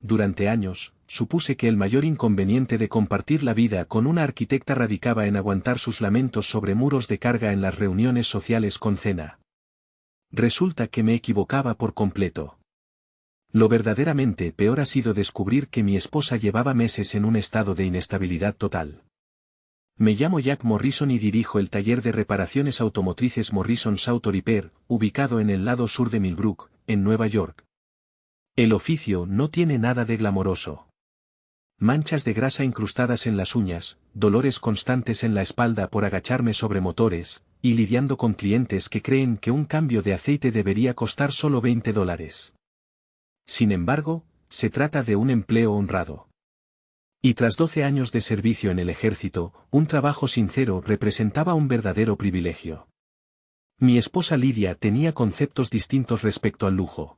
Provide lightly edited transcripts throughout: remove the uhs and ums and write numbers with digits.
Durante años, supuse que el mayor inconveniente de compartir la vida con una arquitecta radicaba en aguantar sus lamentos sobre muros de carga en las reuniones sociales con cena. Resulta que me equivocaba por completo. Lo verdaderamente peor ha sido descubrir que mi esposa llevaba meses en un estado de inestabilidad total. Me llamo Jack Morrison y dirijo el taller de reparaciones automotrices Morrison's Auto Repair, ubicado en el lado sur de Millbrook, en Nueva York. El oficio no tiene nada de glamoroso. Manchas de grasa incrustadas en las uñas, dolores constantes en la espalda por agacharme sobre motores, y lidiando con clientes que creen que un cambio de aceite debería costar solo $20. Sin embargo, se trata de un empleo honrado. Y tras 12 años de servicio en el ejército, un trabajo sincero representaba un verdadero privilegio. Mi esposa Lidia tenía conceptos distintos respecto al lujo.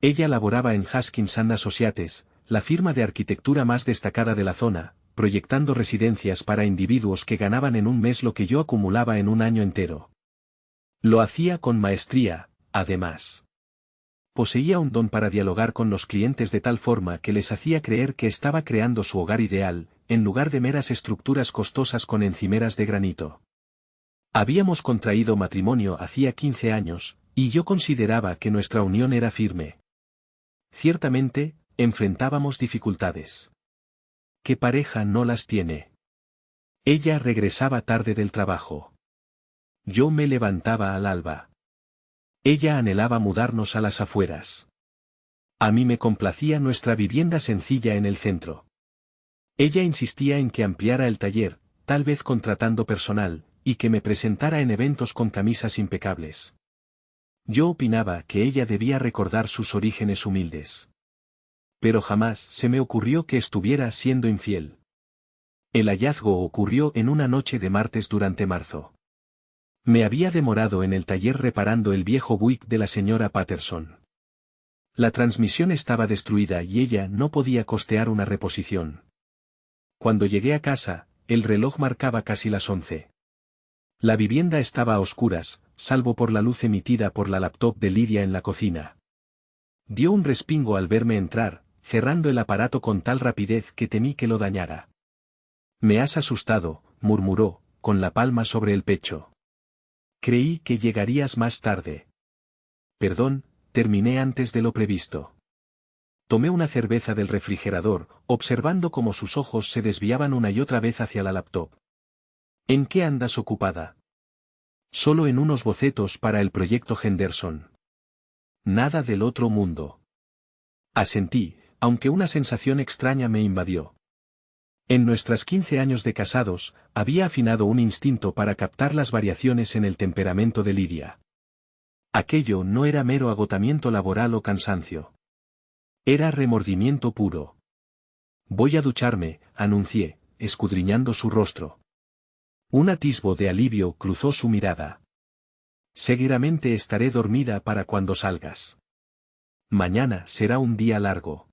Ella laboraba en Haskins & Associates, la firma de arquitectura más destacada de la zona, proyectando residencias para individuos que ganaban en un mes lo que yo acumulaba en un año entero. Lo hacía con maestría, además. Poseía un don para dialogar con los clientes de tal forma que les hacía creer que estaba creando su hogar ideal, en lugar de meras estructuras costosas con encimeras de granito. Habíamos contraído matrimonio hacía 15 años, y yo consideraba que nuestra unión era firme. Ciertamente, enfrentábamos dificultades. ¿Qué pareja no las tiene? Ella regresaba tarde del trabajo. Yo me levantaba al alba. Ella anhelaba mudarnos a las afueras. A mí me complacía nuestra vivienda sencilla en el centro. Ella insistía en que ampliara el taller, tal vez contratando personal, y que me presentara en eventos con camisas impecables. Yo opinaba que ella debía recordar sus orígenes humildes. Pero jamás se me ocurrió que estuviera siendo infiel. El hallazgo ocurrió en una noche de martes durante marzo. Me había demorado en el taller reparando el viejo Buick de la señora Patterson. La transmisión estaba destruida y ella no podía costear una reposición. Cuando llegué a casa, el reloj marcaba casi las 11. La vivienda estaba a oscuras, salvo por la luz emitida por la laptop de Lidia en la cocina. Dio un respingo al verme entrar, cerrando el aparato con tal rapidez que temí que lo dañara. «Me has asustado», murmuró, con la palma sobre el pecho. «Creí que llegarías más tarde». «Perdón, terminé antes de lo previsto». Tomé una cerveza del refrigerador, observando cómo sus ojos se desviaban una y otra vez hacia la laptop. «¿En qué andas ocupada?» «Solo en unos bocetos para el proyecto Henderson». «Nada del otro mundo». Asentí, aunque una sensación extraña me invadió. En nuestras 15 años de casados, había afinado un instinto para captar las variaciones en el temperamento de Lidia. Aquello no era mero agotamiento laboral o cansancio. Era remordimiento puro. «Voy a ducharme», anuncié, escudriñando su rostro. Un atisbo de alivio cruzó su mirada. «Seguramente estaré dormida para cuando salgas. Mañana será un día largo».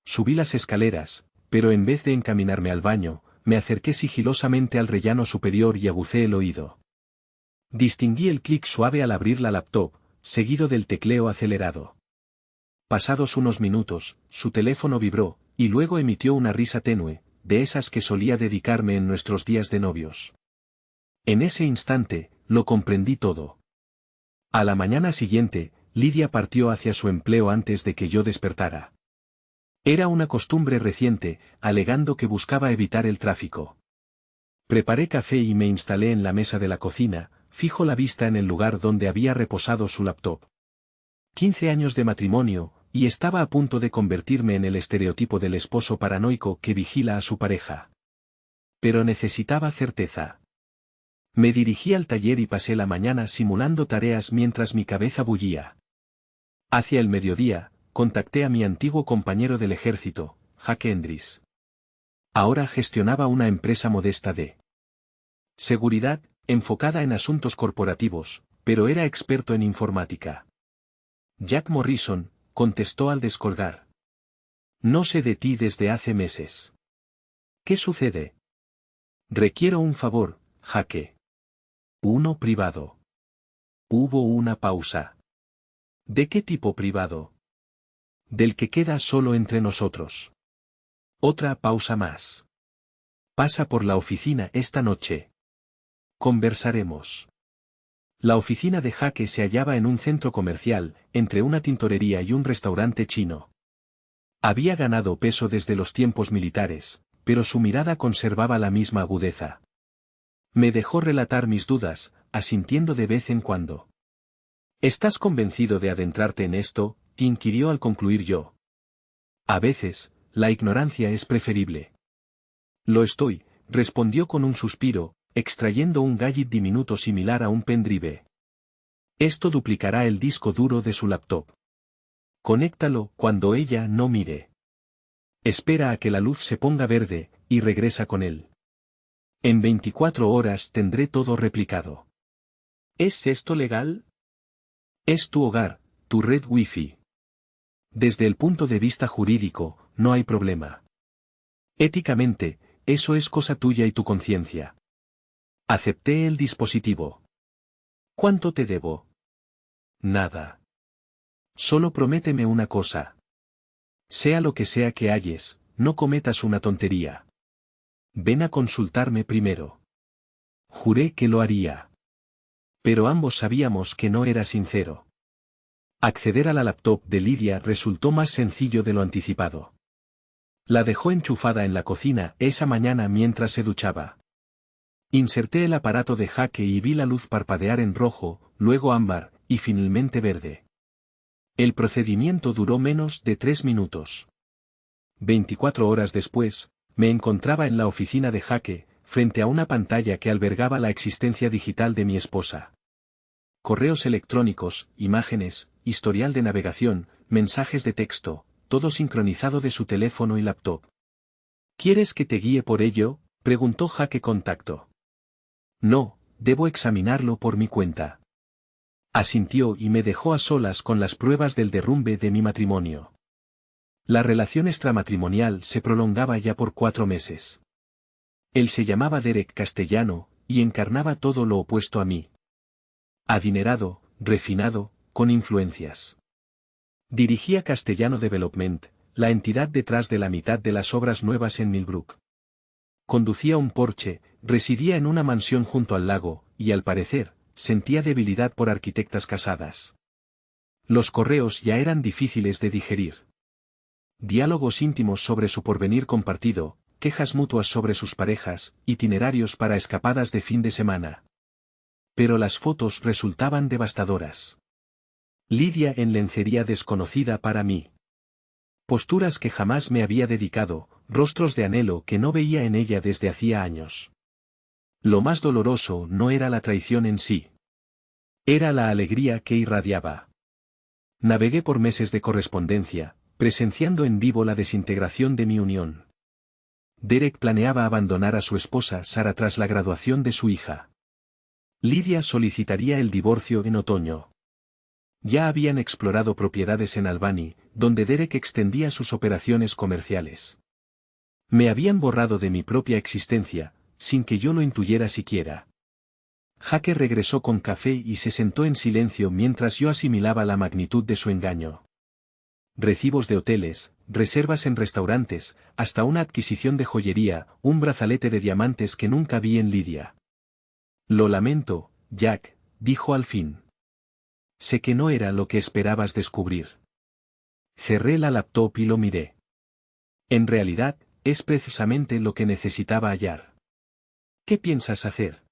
Subí las escaleras, pero en vez de encaminarme al baño, me acerqué sigilosamente al rellano superior y agucé el oído. Distinguí el clic suave al abrir la laptop, seguido del tecleo acelerado. Pasados unos minutos, su teléfono vibró, y luego emitió una risa tenue, de esas que solía dedicarme en nuestros días de novios. En ese instante, lo comprendí todo. A la mañana siguiente, Lidia partió hacia su empleo antes de que yo despertara. Era una costumbre reciente, alegando que buscaba evitar el tráfico. Preparé café y me instalé en la mesa de la cocina, fijo la vista en el lugar donde había reposado su laptop. 15 años de matrimonio, y estaba a punto de convertirme en el estereotipo del esposo paranoico que vigila a su pareja. Pero necesitaba certeza. Me dirigí al taller y pasé la mañana simulando tareas mientras mi cabeza bullía. Hacia el mediodía, contacté a mi antiguo compañero del ejército, Jack Endris. Ahora gestionaba una empresa modesta de seguridad, enfocada en asuntos corporativos, pero era experto en informática. «Jack Morrison», contestó al descolgar. «No sé de ti desde hace meses». «¿Qué sucede?» «Requiero un favor, Jack». «Uno privado». Hubo una pausa. «¿De qué tipo privado?» Del que queda solo entre nosotros. Otra pausa más. Pasa por la oficina esta noche. Conversaremos. La oficina de Jake se hallaba en un centro comercial, entre una tintorería y un restaurante chino. Había ganado peso desde los tiempos militares, pero su mirada conservaba la misma agudeza. Me dejó relatar mis dudas, asintiendo de vez en cuando. ¿Estás convencido de adentrarte en esto?, inquirió al concluir yo. A veces, la ignorancia es preferible. Lo estoy, respondió con un suspiro, extrayendo un gadget diminuto similar a un pendrive. Esto duplicará el disco duro de su laptop. Conéctalo cuando ella no mire. Espera a que la luz se ponga verde, y regresa con él. En 24 horas tendré todo replicado. ¿Es esto legal? Es tu hogar, tu red Wi-Fi. Desde el punto de vista jurídico, no hay problema. Éticamente, eso es cosa tuya y tu conciencia. Acepté el dispositivo. ¿Cuánto te debo? Nada. Solo prométeme una cosa. Sea lo que sea que halles, no cometas una tontería. Ven a consultarme primero. Juré que lo haría. Pero ambos sabíamos que no era sincero. Acceder a la laptop de Lidia resultó más sencillo de lo anticipado. La dejó enchufada en la cocina esa mañana mientras se duchaba. Inserté el aparato de Jake y vi la luz parpadear en rojo, luego ámbar, y finalmente verde. El procedimiento duró menos de 3 minutos. 24 horas después, me encontraba en la oficina de Jake, frente a una pantalla que albergaba la existencia digital de mi esposa. Correos electrónicos, imágenes, historial de navegación, mensajes de texto, todo sincronizado de su teléfono y laptop. ¿Quieres que te guíe por ello?, preguntó Jake con tacto. No, debo examinarlo por mi cuenta. Asintió y me dejó a solas con las pruebas del derrumbe de mi matrimonio. La relación extramatrimonial se prolongaba ya por 4 meses. Él se llamaba Derek Castellano, y encarnaba todo lo opuesto a mí. Adinerado, refinado, con influencias. Dirigía Castellano Development, la entidad detrás de la mitad de las obras nuevas en Millbrook. Conducía un Porsche, residía en una mansión junto al lago, y al parecer, sentía debilidad por arquitectas casadas. Los correos ya eran difíciles de digerir. Diálogos íntimos sobre su porvenir compartido, quejas mutuas sobre sus parejas, itinerarios para escapadas de fin de semana. Pero las fotos resultaban devastadoras. Lidia en lencería desconocida para mí. Posturas que jamás me había dedicado, rostros de anhelo que no veía en ella desde hacía años. Lo más doloroso no era la traición en sí. Era la alegría que irradiaba. Navegué por meses de correspondencia, presenciando en vivo la desintegración de mi unión. Derek planeaba abandonar a su esposa Sara tras la graduación de su hija. Lidia solicitaría el divorcio en otoño. Ya habían explorado propiedades en Albany, donde Derek extendía sus operaciones comerciales. Me habían borrado de mi propia existencia, sin que yo lo intuyera siquiera. Jake regresó con café y se sentó en silencio mientras yo asimilaba la magnitud de su engaño. Recibos de hoteles, reservas en restaurantes, hasta una adquisición de joyería, un brazalete de diamantes que nunca vi en Lidia. Lo lamento, Jack, dijo al fin. Sé que no era lo que esperabas descubrir. Cerré la laptop y lo miré. En realidad, es precisamente lo que necesitaba hallar. ¿Qué piensas hacer?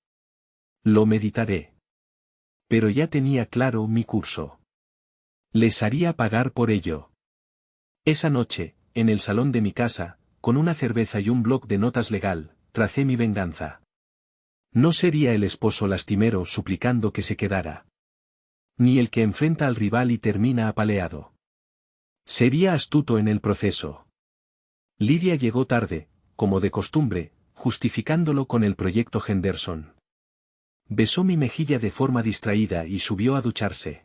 Lo meditaré. Pero ya tenía claro mi curso. Les haría pagar por ello. Esa noche, en el salón de mi casa, con una cerveza y un bloc de notas legal, tracé mi venganza. No sería el esposo lastimero suplicando que se quedara. Ni el que enfrenta al rival y termina apaleado. Sería astuto en el proceso. Lidia llegó tarde, como de costumbre, justificándolo con el proyecto Henderson. Besó mi mejilla de forma distraída y subió a ducharse.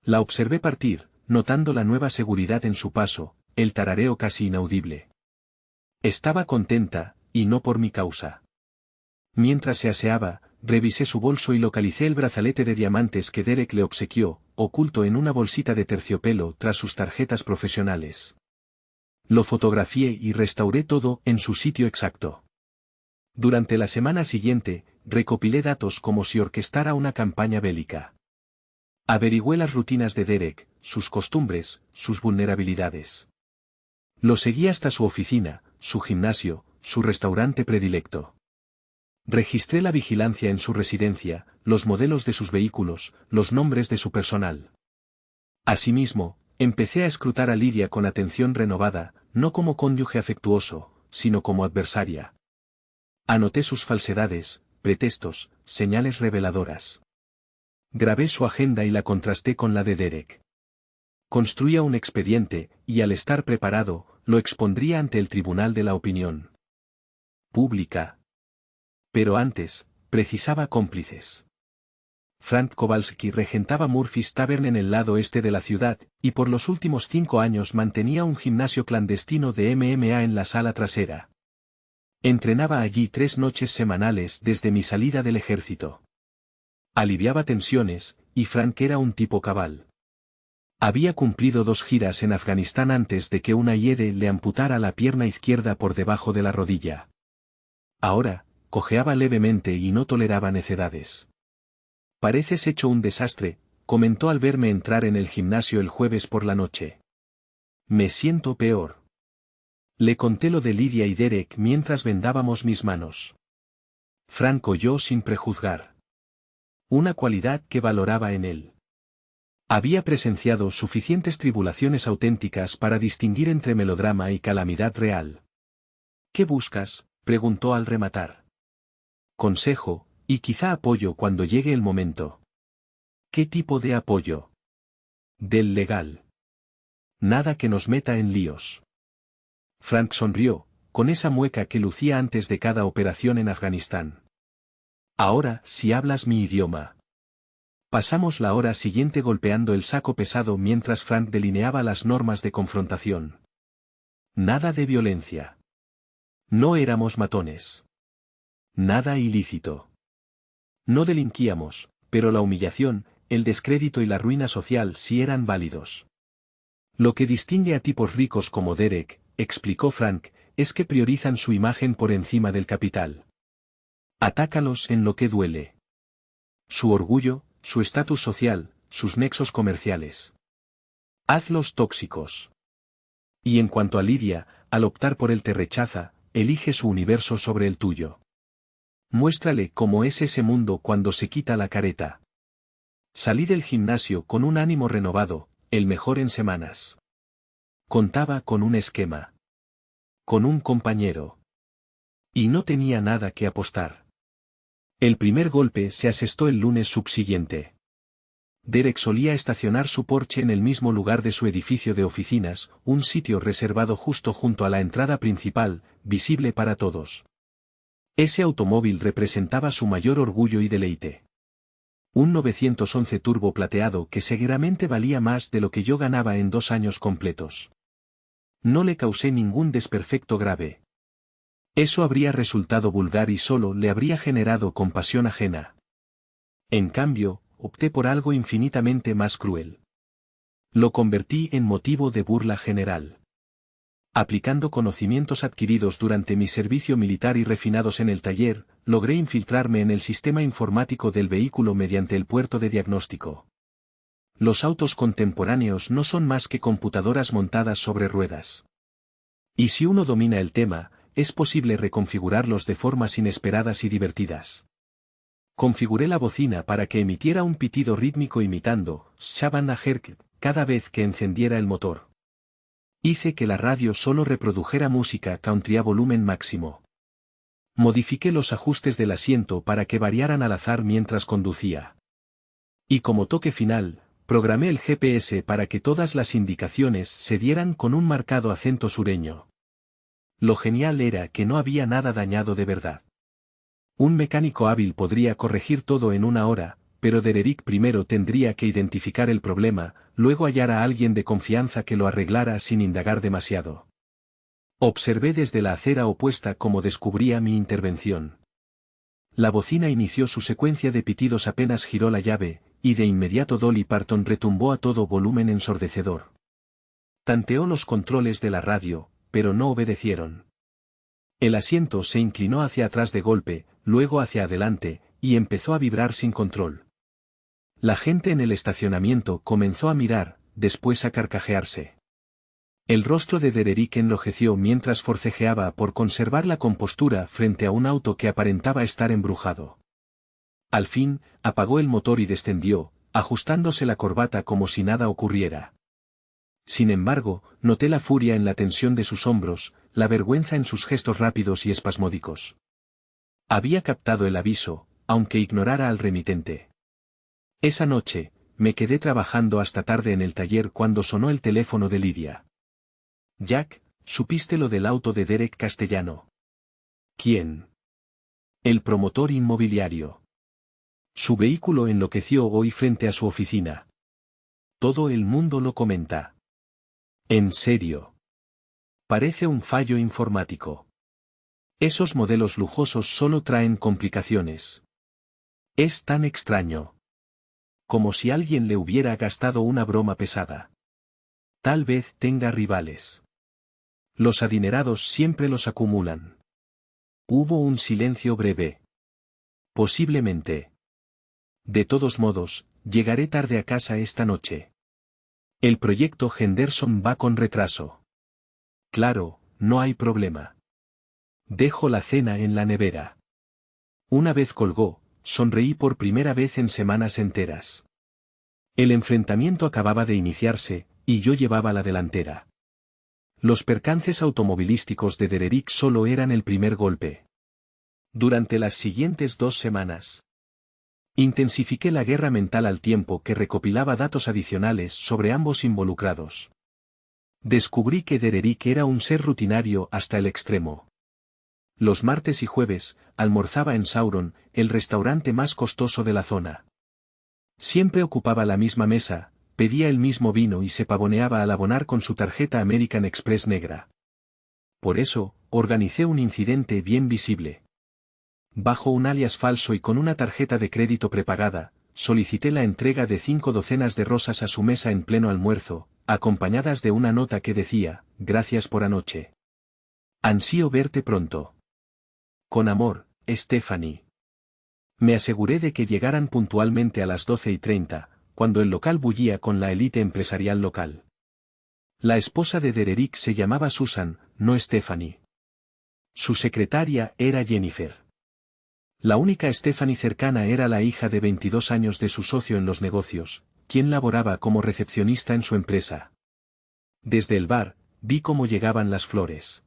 La observé partir, notando la nueva seguridad en su paso, el tarareo casi inaudible. Estaba contenta, y no por mi causa. Mientras se aseaba, revisé su bolso y localicé el brazalete de diamantes que Derek le obsequió, oculto en una bolsita de terciopelo tras sus tarjetas profesionales. Lo fotografié y restauré todo en su sitio exacto. Durante la semana siguiente, recopilé datos como si orquestara una campaña bélica. Averigüé las rutinas de Derek, sus costumbres, sus vulnerabilidades. Lo seguí hasta su oficina, su gimnasio, su restaurante predilecto. Registré la vigilancia en su residencia, los modelos de sus vehículos, los nombres de su personal. Asimismo, empecé a escrutar a Lidia con atención renovada, no como cónyuge afectuoso, sino como adversaria. Anoté sus falsedades, pretextos, señales reveladoras. Grabé su agenda y la contrasté con la de Derek. Construía un expediente, y al estar preparado, lo expondría ante el tribunal de la opinión pública. Pero antes, precisaba cómplices. Frank Kowalski regentaba Murphy's Tavern en el lado este de la ciudad, y por los últimos 5 años mantenía un gimnasio clandestino de MMA en la sala trasera. Entrenaba allí 3 noches semanales desde mi salida del ejército. Aliviaba tensiones, y Frank era un tipo cabal. Había cumplido 2 giras en Afganistán antes de que una IED le amputara la pierna izquierda por debajo de la rodilla. Ahora, cojeaba levemente y no toleraba necedades. «Pareces hecho un desastre», comentó al verme entrar en el gimnasio el jueves por la noche. «Me siento peor». Le conté lo de Lidia y Derek mientras vendábamos mis manos. Frank oyó sin prejuzgar. Una cualidad que valoraba en él. Había presenciado suficientes tribulaciones auténticas para distinguir entre melodrama y calamidad real. «¿Qué buscas?», preguntó al rematar. «Consejo, y quizá apoyo cuando llegue el momento». «¿Qué tipo de apoyo?». «Del legal. Nada que nos meta en líos». Frank sonrió, con esa mueca que lucía antes de cada operación en Afganistán. «Ahora, si hablas mi idioma». Pasamos la hora siguiente golpeando el saco pesado mientras Frank delineaba las normas de confrontación. Nada de violencia. No éramos matones. Nada ilícito. No delinquíamos, pero la humillación, el descrédito y la ruina social sí eran válidos. Lo que distingue a tipos ricos como Derek, explicó Frank, es que priorizan su imagen por encima del capital. Atácalos en lo que duele. Su orgullo, su estatus social, sus nexos comerciales. Hazlos tóxicos. Y en cuanto a Lidia, al optar por él te rechaza, elige su universo sobre el tuyo. Muéstrale cómo es ese mundo cuando se quita la careta. Salí del gimnasio con un ánimo renovado, el mejor en semanas. Contaba con un esquema. Con un compañero. Y no tenía nada que apostar. El primer golpe se asestó el lunes subsiguiente. Derek solía estacionar su Porsche en el mismo lugar de su edificio de oficinas, un sitio reservado justo junto a la entrada principal, visible para todos. Ese automóvil representaba su mayor orgullo y deleite. Un 911 turbo plateado que seguramente valía más de lo que yo ganaba en 2 años completos. No le causé ningún desperfecto grave. Eso habría resultado vulgar y solo le habría generado compasión ajena. En cambio, opté por algo infinitamente más cruel. Lo convertí en motivo de burla general. Aplicando conocimientos adquiridos durante mi servicio militar y refinados en el taller, logré infiltrarme en el sistema informático del vehículo mediante el puerto de diagnóstico. Los autos contemporáneos no son más que computadoras montadas sobre ruedas. Y si uno domina el tema, es posible reconfigurarlos de formas inesperadas y divertidas. Configuré la bocina para que emitiera un pitido rítmico imitando Shabana Herc cada vez que encendiera el motor. Hice que la radio solo reprodujera música country a volumen máximo. Modifiqué los ajustes del asiento para que variaran al azar mientras conducía. Y como toque final, programé el GPS para que todas las indicaciones se dieran con un marcado acento sureño. Lo genial era que no había nada dañado de verdad. Un mecánico hábil podría corregir todo en 1 hora, pero Derek primero tendría que identificar el problema, luego hallar a alguien de confianza que lo arreglara sin indagar demasiado. Observé desde la acera opuesta cómo descubría mi intervención. La bocina inició su secuencia de pitidos apenas giró la llave, y de inmediato Dolly Parton retumbó a todo volumen ensordecedor. Tanteó los controles de la radio, pero no obedecieron. El asiento se inclinó hacia atrás de golpe, luego hacia adelante, y empezó a vibrar sin control. La gente en el estacionamiento comenzó a mirar, después a carcajearse. El rostro de Dererick enrojeció mientras forcejeaba por conservar la compostura frente a un auto que aparentaba estar embrujado. Al fin, apagó el motor y descendió, ajustándose la corbata como si nada ocurriera. Sin embargo, noté la furia en la tensión de sus hombros, la vergüenza en sus gestos rápidos y espasmódicos. Había captado el aviso, aunque ignorara al remitente. Esa noche, me quedé trabajando hasta tarde en el taller cuando sonó el teléfono de Lidia. Jack, ¿supiste lo del auto de Derek Castellano? ¿Quién? El promotor inmobiliario. Su vehículo enloqueció hoy frente a su oficina. Todo el mundo lo comenta. ¿En serio? Parece un fallo informático. Esos modelos lujosos solo traen complicaciones. Es tan extraño. Como si alguien le hubiera gastado una broma pesada. Tal vez tenga rivales. Los adinerados siempre los acumulan. Hubo un silencio breve. Posiblemente. De todos modos, llegaré tarde a casa esta noche. El proyecto Henderson va con retraso. Claro, no hay problema. Dejo la cena en la nevera. Una vez colgó, sonreí por primera vez en semanas enteras. El enfrentamiento acababa de iniciarse, y yo llevaba la delantera. Los percances automovilísticos de Dererick solo eran el primer golpe. Durante las siguientes 2 semanas, intensifiqué la guerra mental al tiempo que recopilaba datos adicionales sobre ambos involucrados. Descubrí que Dererick era un ser rutinario hasta el extremo. Los martes y jueves, almorzaba en Sauron, el restaurante más costoso de la zona. Siempre ocupaba la misma mesa, pedía el mismo vino y se pavoneaba al abonar con su tarjeta American Express negra. Por eso, organicé un incidente bien visible. Bajo un alias falso y con una tarjeta de crédito prepagada, solicité la entrega de 5 docenas de rosas a su mesa en pleno almuerzo, acompañadas de una nota que decía, «Gracias por anoche. Ansío verte pronto. Con amor, Stephanie». Me aseguré de que llegaran puntualmente a las 12:30, cuando el local bullía con la élite empresarial local. La esposa de Dererick se llamaba Susan, no Stephanie. Su secretaria era Jennifer. La única Stephanie cercana era la hija de 22 años de su socio en los negocios, quien laboraba como recepcionista en su empresa. Desde el bar, vi cómo llegaban las flores.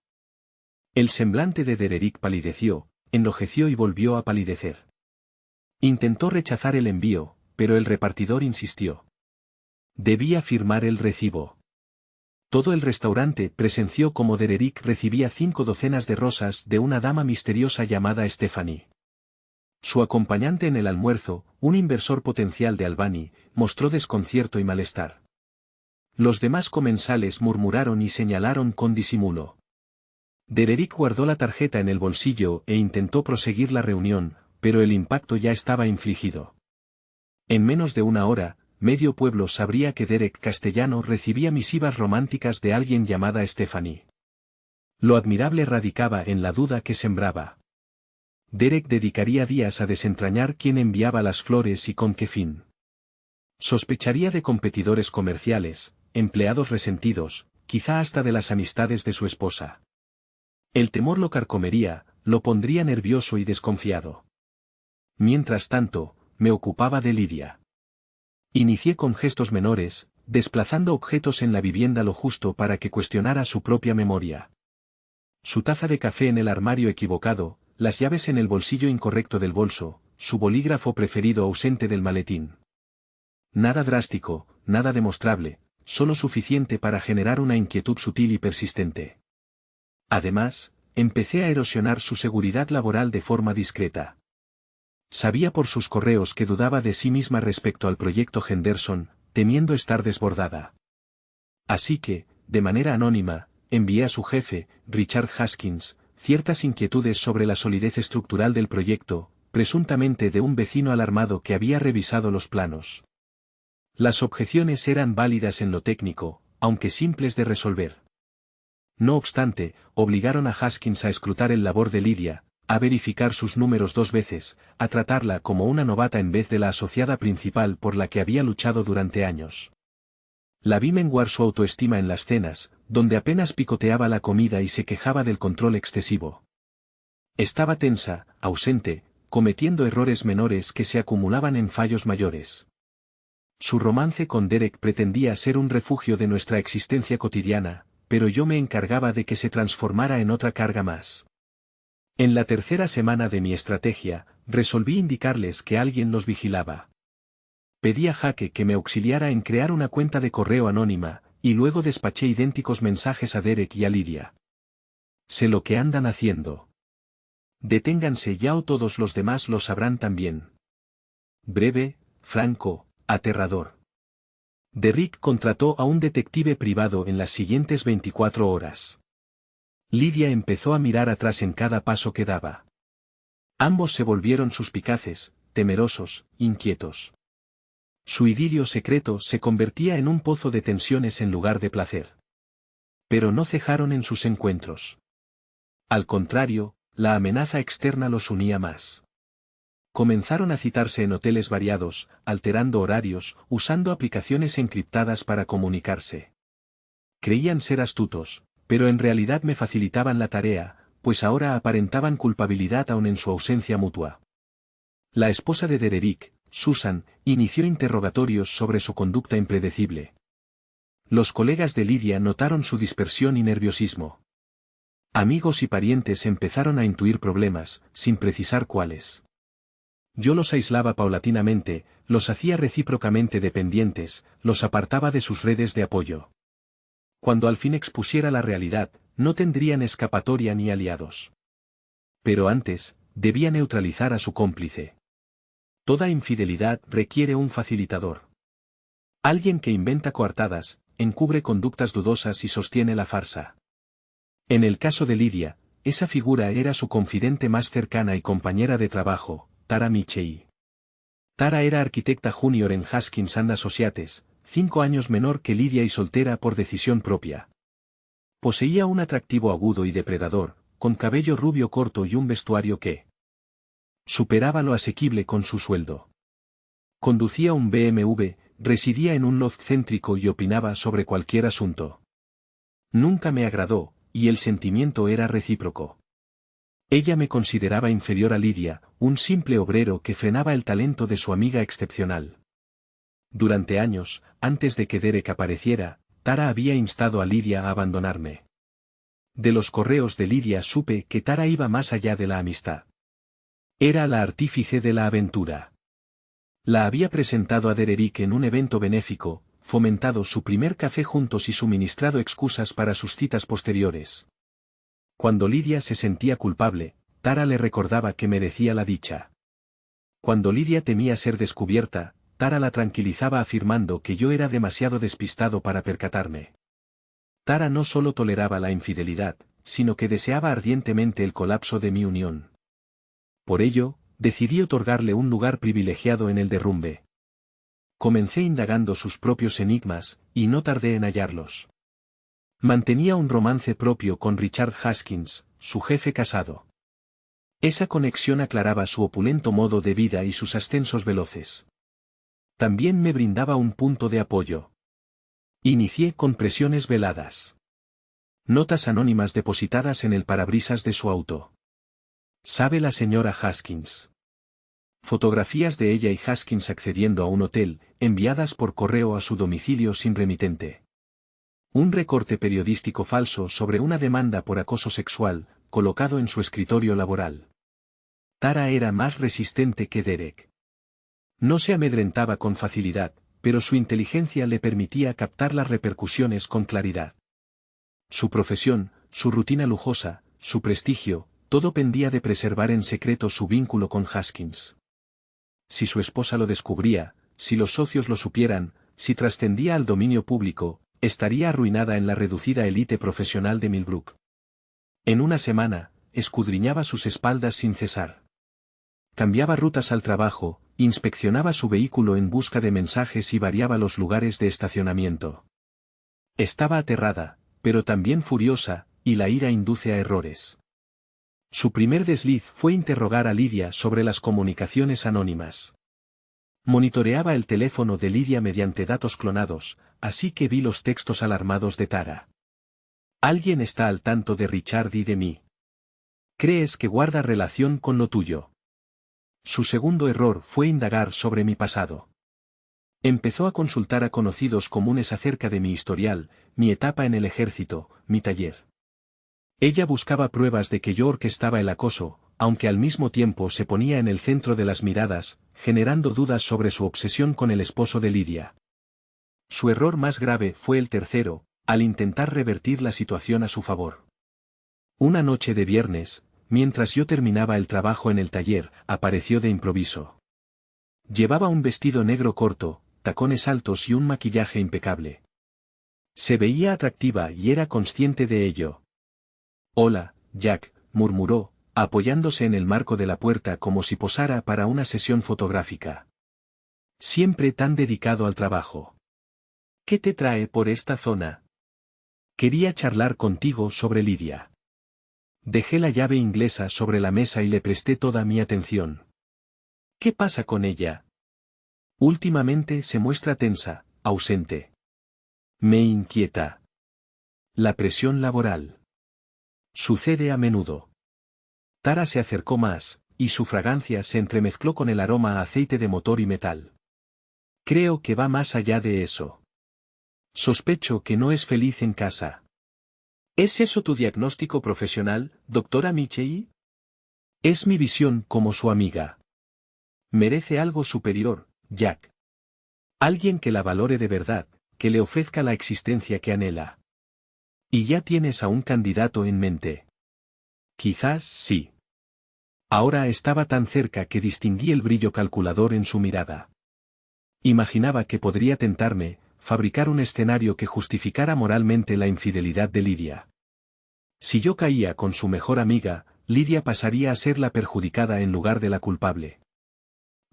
El semblante de Dererick palideció, enrojeció y volvió a palidecer. Intentó rechazar el envío, pero el repartidor insistió. Debía firmar el recibo. Todo el restaurante presenció cómo Dererick recibía 5 docenas de rosas de una dama misteriosa llamada Stephanie. Su acompañante en el almuerzo, un inversor potencial de Albany, mostró desconcierto y malestar. Los demás comensales murmuraron y señalaron con disimulo. Dererick guardó la tarjeta en el bolsillo e intentó proseguir la reunión, pero el impacto ya estaba infligido. En menos de una hora, medio pueblo sabría que Derek Castellano recibía misivas románticas de alguien llamada Stephanie. Lo admirable radicaba en la duda que sembraba. Derek dedicaría días a desentrañar quién enviaba las flores y con qué fin. Sospecharía de competidores comerciales, empleados resentidos, quizá hasta de las amistades de su esposa. El temor lo carcomería, lo pondría nervioso y desconfiado. Mientras tanto, me ocupaba de Lidia. Inicié con gestos menores, desplazando objetos en la vivienda lo justo para que cuestionara su propia memoria. Su taza de café en el armario equivocado, las llaves en el bolsillo incorrecto del bolso, su bolígrafo preferido ausente del maletín. Nada drástico, nada demostrable, solo suficiente para generar una inquietud sutil y persistente. Además, empecé a erosionar su seguridad laboral de forma discreta. Sabía por sus correos que dudaba de sí misma respecto al proyecto Henderson, temiendo estar desbordada. Así que, de manera anónima, envié a su jefe, Richard Haskins, ciertas inquietudes sobre la solidez estructural del proyecto, presuntamente de un vecino alarmado que había revisado los planos. Las objeciones eran válidas en lo técnico, aunque simples de resolver. No obstante, obligaron a Haskins a escrutar el labor de Lydia, a verificar sus números 2 veces, a tratarla como una novata en vez de la asociada principal por la que había luchado durante años. La vi menguar su autoestima en las cenas, donde apenas picoteaba la comida y se quejaba del control excesivo. Estaba tensa, ausente, cometiendo errores menores que se acumulaban en fallos mayores. Su romance con Derek pretendía ser un refugio de nuestra existencia cotidiana, pero yo me encargaba de que se transformara en otra carga más. En la tercera semana de mi estrategia, resolví indicarles que alguien los vigilaba. Pedí a Jake que me auxiliara en crear una cuenta de correo anónima, y luego despaché idénticos mensajes a Derek y a Lydia. Sé lo que andan haciendo. Deténganse ya o todos los demás lo sabrán también. Breve, franco, aterrador. Derrick contrató a un detective privado en las siguientes 24 horas. Lydia empezó a mirar atrás en cada paso que daba. Ambos se volvieron suspicaces, temerosos, inquietos. Su idilio secreto se convertía en un pozo de tensiones en lugar de placer. Pero no cejaron en sus encuentros. Al contrario, la amenaza externa los unía más. Comenzaron a citarse en hoteles variados, alterando horarios, usando aplicaciones encriptadas para comunicarse. Creían ser astutos, pero en realidad me facilitaban la tarea, pues ahora aparentaban culpabilidad aun en su ausencia mutua. La esposa de Derrick, Susan, inició interrogatorios sobre su conducta impredecible. Los colegas de Lydia notaron su dispersión y nerviosismo. Amigos y parientes empezaron a intuir problemas, sin precisar cuáles. Yo los aislaba paulatinamente, los hacía recíprocamente dependientes, los apartaba de sus redes de apoyo. Cuando al fin expusiera la realidad, no tendrían escapatoria ni aliados. Pero antes, debía neutralizar a su cómplice. Toda infidelidad requiere un facilitador. Alguien que inventa coartadas, encubre conductas dudosas y sostiene la farsa. En el caso de Lydia, esa figura era su confidente más cercana y compañera de trabajo, Tara Michei. Tara era arquitecta junior en Haskins & Associates, 5 años menor que Lydia y soltera por decisión propia. Poseía un atractivo agudo y depredador, con cabello rubio corto y un vestuario que superaba lo asequible con su sueldo. Conducía un BMW, residía en un loft céntrico y opinaba sobre cualquier asunto. Nunca me agradó, y el sentimiento era recíproco. Ella me consideraba inferior a Lydia, un simple obrero que frenaba el talento de su amiga excepcional. Durante años, antes de que Derek apareciera, Tara había instado a Lydia a abandonarme. De los correos de Lydia supe que Tara iba más allá de la amistad. Era la artífice de la aventura. La había presentado a Derrick en un evento benéfico, fomentado su primer café juntos y suministrado excusas para sus citas posteriores. Cuando Lydia se sentía culpable, Tara le recordaba que merecía la dicha. Cuando Lydia temía ser descubierta, Tara la tranquilizaba afirmando que yo era demasiado despistado para percatarme. Tara no solo toleraba la infidelidad, sino que deseaba ardientemente el colapso de mi unión. Por ello, decidí otorgarle un lugar privilegiado en el derrumbe. Comencé indagando sus propios enigmas, y no tardé en hallarlos. Mantenía un romance propio con Richard Haskins, su jefe casado. Esa conexión aclaraba su opulento modo de vida y sus ascensos veloces. También me brindaba un punto de apoyo. Inicié con presiones veladas. Notas anónimas depositadas en el parabrisas de su auto. ¿Sabe la señora Haskins? Fotografías de ella y Haskins accediendo a un hotel, enviadas por correo a su domicilio sin remitente. Un recorte periodístico falso sobre una demanda por acoso sexual, colocado en su escritorio laboral. Tara era más resistente que Derek. No se amedrentaba con facilidad, pero su inteligencia le permitía captar las repercusiones con claridad. Su profesión, su rutina lujosa, su prestigio, todo pendía de preservar en secreto su vínculo con Haskins. Si su esposa lo descubría, si los socios lo supieran, si trascendía al dominio público, estaría arruinada en la reducida élite profesional de Millbrook. En una semana, escudriñaba sus espaldas sin cesar. Cambiaba rutas al trabajo, inspeccionaba su vehículo en busca de mensajes y variaba los lugares de estacionamiento. Estaba aterrada, pero también furiosa, y la ira induce a errores. Su primer desliz fue interrogar a Lidia sobre las comunicaciones anónimas. Monitoreaba el teléfono de Lidia mediante datos clonados, así que vi los textos alarmados de Tara. Alguien está al tanto de Richard y de mí. ¿Crees que guarda relación con lo tuyo? Su segundo error fue indagar sobre mi pasado. Empezó a consultar a conocidos comunes acerca de mi historial, mi etapa en el ejército, mi taller. Ella buscaba pruebas de que yo orquestaba el acoso, aunque al mismo tiempo se ponía en el centro de las miradas, generando dudas sobre su obsesión con el esposo de Lidia. Su error más grave fue el tercero, al intentar revertir la situación a su favor. Una noche de viernes, mientras yo terminaba el trabajo en el taller, apareció de improviso. Llevaba un vestido negro corto, tacones altos y un maquillaje impecable. Se veía atractiva y era consciente de ello. «Hola, Jack», murmuró, apoyándose en el marco de la puerta como si posara para una sesión fotográfica. «Siempre tan dedicado al trabajo. ¿Qué te trae por esta zona?» «Quería charlar contigo sobre Lidia». Dejé la llave inglesa sobre la mesa y le presté toda mi atención. «¿Qué pasa con ella?» «Últimamente se muestra tensa, ausente. Me inquieta. La presión laboral. Sucede a menudo». Tara se acercó más, y su fragancia se entremezcló con el aroma a aceite de motor y metal. «Creo que va más allá de eso. Sospecho que no es feliz en casa». ¿Es eso tu diagnóstico profesional, doctora Michei? Es mi visión como su amiga. Merece algo superior, Jack. Alguien que la valore de verdad, que le ofrezca la existencia que anhela. ¿Y ya tienes a un candidato en mente? Quizás sí. Ahora estaba tan cerca que distinguí el brillo calculador en su mirada. Imaginaba que podría tentarme, fabricar un escenario que justificara moralmente la infidelidad de Lidia. Si yo caía con su mejor amiga, Lidia pasaría a ser la perjudicada en lugar de la culpable.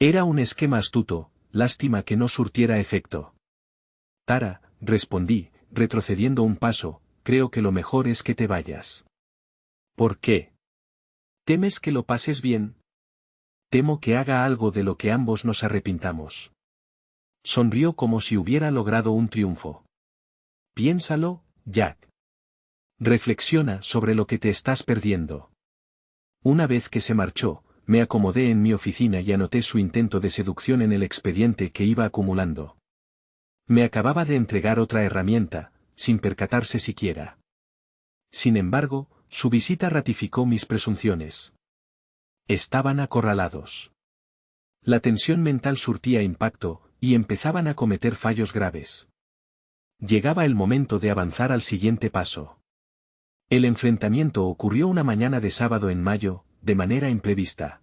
Era un esquema astuto, lástima que no surtiera efecto. «Tara», respondí, retrocediendo un paso, «creo que lo mejor es que te vayas». «¿Por qué? ¿Temes que lo pases bien?» «Temo que haga algo de lo que ambos nos arrepintamos». Sonrió como si hubiera logrado un triunfo. «Piénsalo, Jack. Reflexiona sobre lo que te estás perdiendo». Una vez que se marchó, me acomodé en mi oficina y anoté su intento de seducción en el expediente que iba acumulando. Me acababa de entregar otra herramienta, sin percatarse siquiera. Sin embargo, su visita ratificó mis presunciones. Estaban acorralados. La tensión mental surtía impacto, y empezaban a cometer fallos graves. Llegaba el momento de avanzar al siguiente paso. El enfrentamiento ocurrió una mañana de sábado en mayo, de manera imprevista.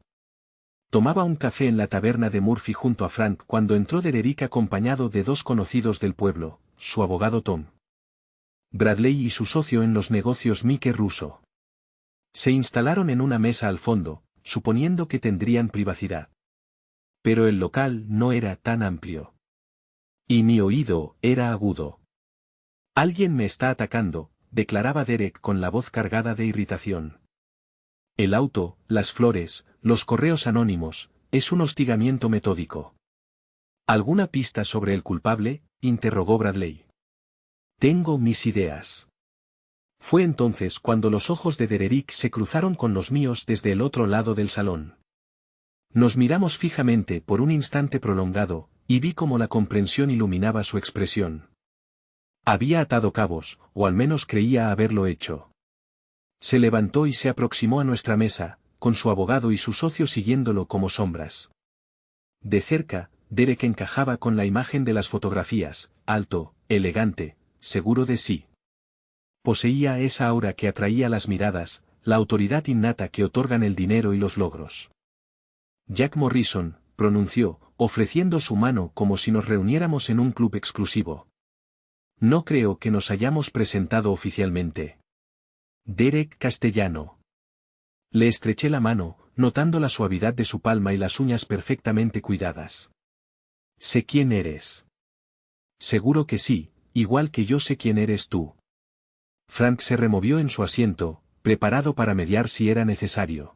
Tomaba un café en la taberna de Murphy junto a Frank cuando entró Dererick acompañado de dos conocidos del pueblo, su abogado Tom Bradley y su socio en los negocios Mike Russo. Se instalaron en una mesa al fondo, suponiendo que tendrían privacidad. Pero el local no era tan amplio. Y mi oído era agudo. «Alguien me está atacando», declaraba Derek con la voz cargada de irritación. «El auto, las flores, los correos anónimos, es un hostigamiento metódico». «¿Alguna pista sobre el culpable?», interrogó Bradley. «Tengo mis ideas». Fue entonces cuando los ojos de Dererick se cruzaron con los míos desde el otro lado del salón. Nos miramos fijamente por un instante prolongado, y vi cómo la comprensión iluminaba su expresión. Había atado cabos, o al menos creía haberlo hecho. Se levantó y se aproximó a nuestra mesa, con su abogado y su socio siguiéndolo como sombras. De cerca, Derek encajaba con la imagen de las fotografías, alto, elegante, seguro de sí. Poseía esa aura que atraía las miradas, la autoridad innata que otorgan el dinero y los logros. «Jack Morrison», pronunció, ofreciendo su mano como si nos reuniéramos en un club exclusivo. «No creo que nos hayamos presentado oficialmente». «Derek Castellano». Le estreché la mano, notando la suavidad de su palma y las uñas perfectamente cuidadas. Sé quién eres. Seguro que sí, igual que yo sé quién eres tú. Frank se removió en su asiento, preparado para mediar si era necesario.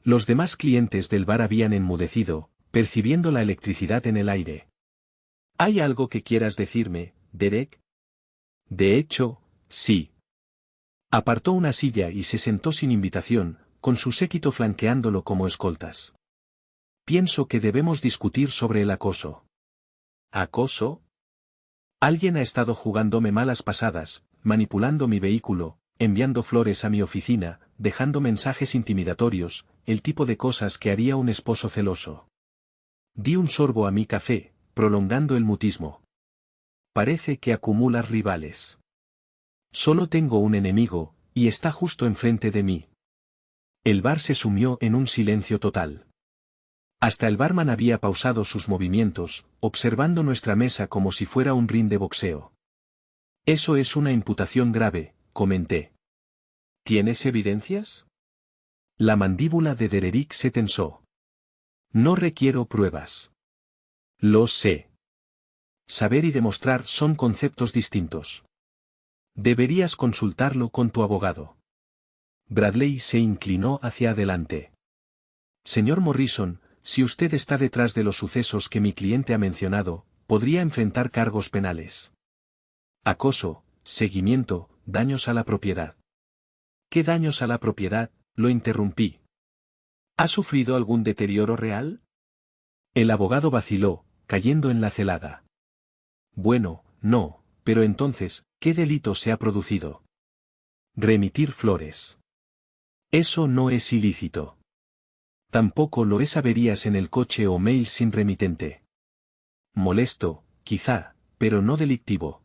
Los demás clientes del bar habían enmudecido, percibiendo la electricidad en el aire. ¿Hay algo que quieras decirme, Derek? De hecho, sí. Apartó una silla y se sentó sin invitación, con su séquito flanqueándolo como escoltas. Pienso que debemos discutir sobre el acoso. ¿Acoso? Alguien ha estado jugándome malas pasadas, manipulando mi vehículo, enviando flores a mi oficina, dejando mensajes intimidatorios, el tipo de cosas que haría un esposo celoso. Di un sorbo a mi café, prolongando el mutismo. Parece que acumulas rivales. Solo tengo un enemigo, y está justo enfrente de mí. El bar se sumió en un silencio total. Hasta el barman había pausado sus movimientos, observando nuestra mesa como si fuera un ring de boxeo. Eso es una imputación grave, comenté. ¿Tienes evidencias? La mandíbula de Dererick se tensó. No requiero pruebas. Lo sé. Saber y demostrar son conceptos distintos. Deberías consultarlo con tu abogado. Bradley se inclinó hacia adelante. Señor Morrison, si usted está detrás de los sucesos que mi cliente ha mencionado, podría enfrentar cargos penales. Acoso, seguimiento, daños a la propiedad. ¿Qué daños a la propiedad? Lo interrumpí. ¿Ha sufrido algún deterioro real? El abogado vaciló, cayendo en la celada. Bueno, no, pero entonces, ¿qué delito se ha producido? Remitir flores. Eso no es ilícito. Tampoco lo es averías en el coche o mails sin remitente. Molesto, quizá, pero no delictivo.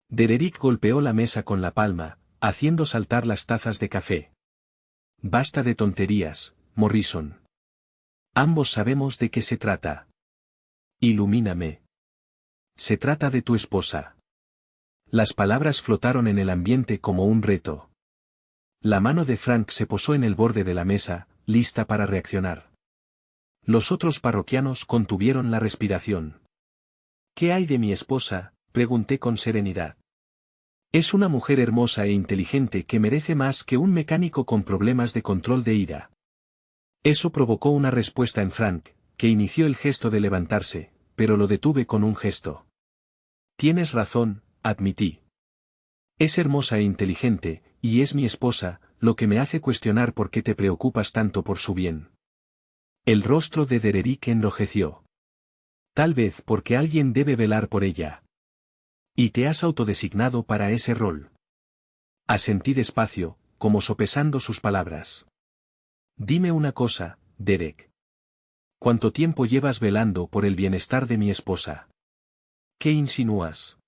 Dererick golpeó la mesa con la palma, haciendo saltar las tazas de café. Basta de tonterías, Morrison. Ambos sabemos de qué se trata. Ilumíname. Se trata de tu esposa. Las palabras flotaron en el ambiente como un reto. La mano de Frank se posó en el borde de la mesa, lista para reaccionar. Los otros parroquianos contuvieron la respiración. ¿Qué hay de mi esposa?, pregunté con serenidad. Es una mujer hermosa e inteligente que merece más que un mecánico con problemas de control de ira. Eso provocó una respuesta en Frank, que inició el gesto de levantarse, pero lo detuve con un gesto. Tienes razón, admití. Es hermosa e inteligente, y es mi esposa, lo que me hace cuestionar por qué te preocupas tanto por su bien. El rostro de Dererick enrojeció. Tal vez porque alguien debe velar por ella. Y te has autodesignado para ese rol. Asentí despacio, como sopesando sus palabras. Dime una cosa, Derek. ¿Cuánto tiempo llevas velando por el bienestar de mi esposa? ¿Qué insinúas?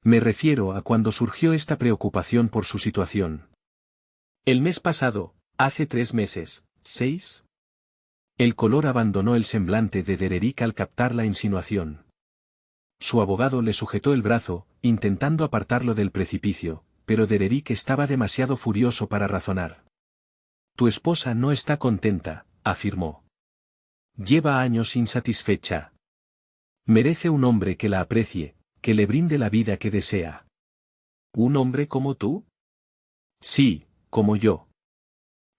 Me refiero a cuando surgió esta preocupación por su situación. El mes pasado, hace 3 meses, 6. El color abandonó el semblante de Dererick al captar la insinuación. Su abogado le sujetó el brazo, intentando apartarlo del precipicio, pero Dererick estaba demasiado furioso para razonar. Tu esposa no está contenta, afirmó. Lleva años insatisfecha. Merece un hombre que la aprecie, que le brinde la vida que desea. ¿Un hombre como tú? Sí, como yo.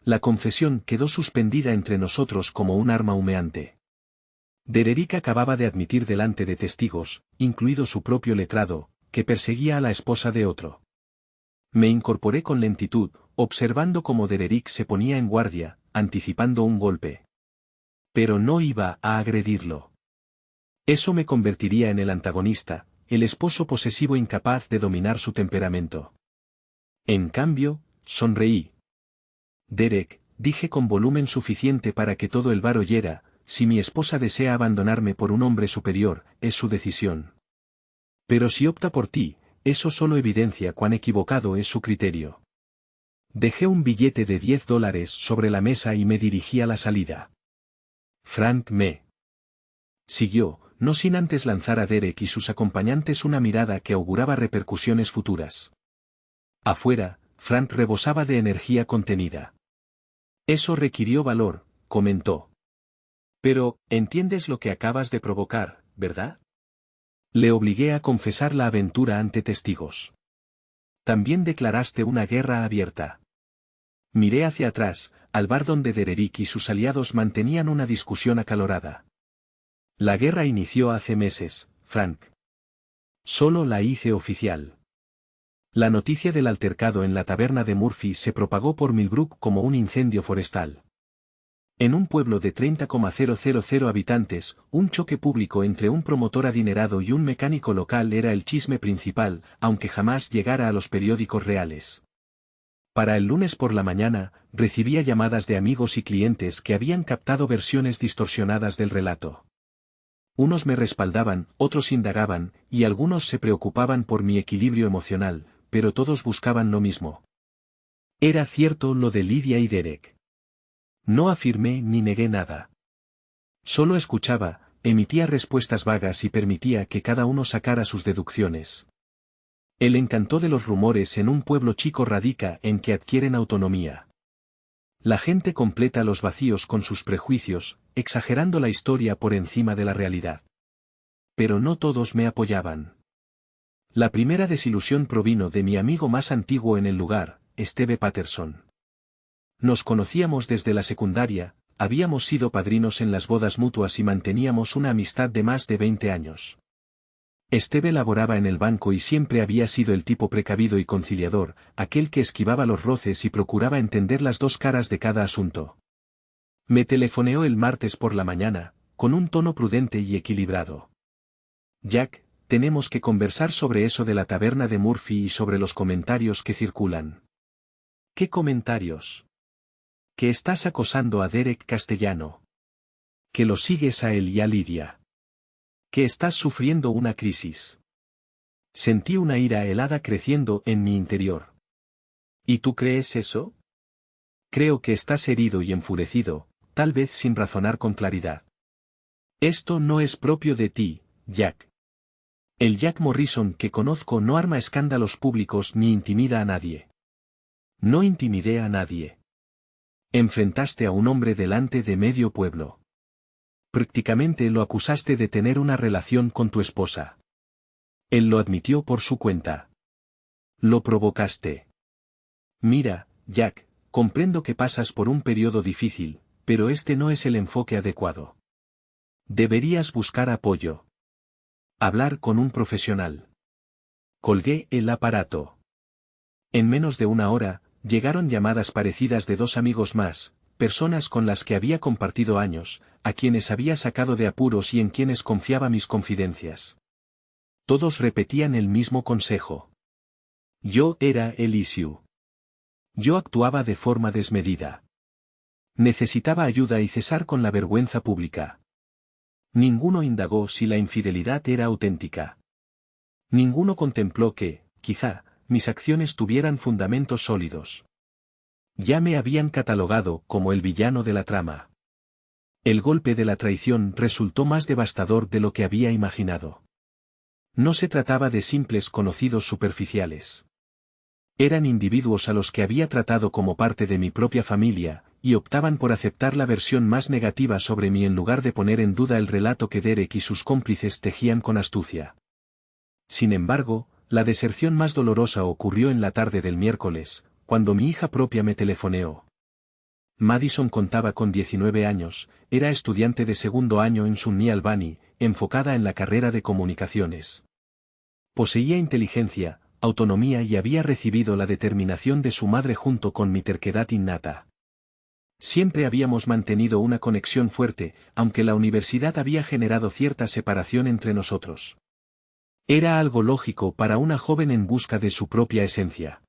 La confesión quedó suspendida entre nosotros como un arma humeante. Dererick acababa de admitir delante de testigos, incluido su propio letrado, que perseguía a la esposa de otro. Me incorporé con lentitud, observando cómo Dererick se ponía en guardia, anticipando un golpe. Pero no iba a agredirlo. Eso me convertiría en el antagonista, el esposo posesivo incapaz de dominar su temperamento. En cambio, sonreí. Derek, dije con volumen suficiente para que todo el bar oyera, si mi esposa desea abandonarme por un hombre superior, es su decisión. Pero si opta por ti, eso solo evidencia cuán equivocado es su criterio. Dejé un billete de $10 sobre la mesa y me dirigí a la salida. Frank me siguió, no sin antes lanzar a Derek y sus acompañantes una mirada que auguraba repercusiones futuras. Afuera, Frank rebosaba de energía contenida. Eso requirió valor, comentó. Pero, entiendes lo que acabas de provocar, ¿verdad? Le obligué a confesar la aventura ante testigos. También declaraste una guerra abierta. Miré hacia atrás, al bar donde Dererick y sus aliados mantenían una discusión acalorada. La guerra inició hace meses, Frank. Solo la hice oficial. La noticia del altercado en la taberna de Murphy se propagó por Millbrook como un incendio forestal. En un pueblo de 30,000 habitantes, un choque público entre un promotor adinerado y un mecánico local era el chisme principal, aunque jamás llegara a los periódicos reales. Para el lunes por la mañana, recibía llamadas de amigos y clientes que habían captado versiones distorsionadas del relato. Unos me respaldaban, otros indagaban, y algunos se preocupaban por mi equilibrio emocional, pero todos buscaban lo mismo. Era cierto lo de Lydia y Derek. No afirmé ni negué nada. Solo escuchaba, emitía respuestas vagas y permitía que cada uno sacara sus deducciones. El encanto de los rumores en un pueblo chico radica en que adquieren autonomía. La gente completa los vacíos con sus prejuicios, exagerando la historia por encima de la realidad. Pero no todos me apoyaban. La primera desilusión provino de mi amigo más antiguo en el lugar, Steve Patterson. Nos conocíamos desde la secundaria, habíamos sido padrinos en las bodas mutuas y manteníamos una amistad de más de 20 años. Steve laboraba en el banco y siempre había sido el tipo precavido y conciliador, aquel que esquivaba los roces y procuraba entender las dos caras de cada asunto. Me telefoneó el martes por la mañana, con un tono prudente y equilibrado. Jack, tenemos que conversar sobre eso de la taberna de Murphy y sobre los comentarios que circulan. ¿Qué comentarios? Que estás acosando a Derek Castellano. Que lo sigues a él y a Lydia. Que estás sufriendo una crisis. Sentí una ira helada creciendo en mi interior. ¿Y tú crees eso? Creo que estás herido y enfurecido, tal vez sin razonar con claridad. Esto no es propio de ti, Jack. El Jack Morrison que conozco no arma escándalos públicos ni intimida a nadie. No intimidé a nadie. Enfrentaste a un hombre delante de medio pueblo. Prácticamente lo acusaste de tener una relación con tu esposa. Él lo admitió por su cuenta. Lo provocaste. Mira, Jack, comprendo que pasas por un periodo difícil, pero este no es el enfoque adecuado. Deberías buscar apoyo. Hablar con un profesional. Colgué el aparato. En menos de una hora, llegaron llamadas parecidas de dos amigos más, personas con las que había compartido años, a quienes había sacado de apuros y en quienes confiaba mis confidencias. Todos repetían el mismo consejo. Yo era el issue. Yo actuaba de forma desmedida. Necesitaba ayuda y cesar con la vergüenza pública. Ninguno indagó si la infidelidad era auténtica. Ninguno contempló que, quizá, mis acciones tuvieran fundamentos sólidos. Ya me habían catalogado como el villano de la trama. El golpe de la traición resultó más devastador de lo que había imaginado. No se trataba de simples conocidos superficiales. Eran individuos a los que había tratado como parte de mi propia familia, y optaban por aceptar la versión más negativa sobre mí en lugar de poner en duda el relato que Derek y sus cómplices tejían con astucia. Sin embargo, la deserción más dolorosa ocurrió en la tarde del miércoles, cuando mi hija propia me telefoneó. Madison contaba con 19 años, era estudiante de segundo año en SUNY Albany, enfocada en la carrera de comunicaciones. Poseía inteligencia, autonomía y había recibido la determinación de su madre junto con mi terquedad innata. Siempre habíamos mantenido una conexión fuerte, aunque la universidad había generado cierta separación entre nosotros. Era algo lógico para una joven en busca de su propia esencia.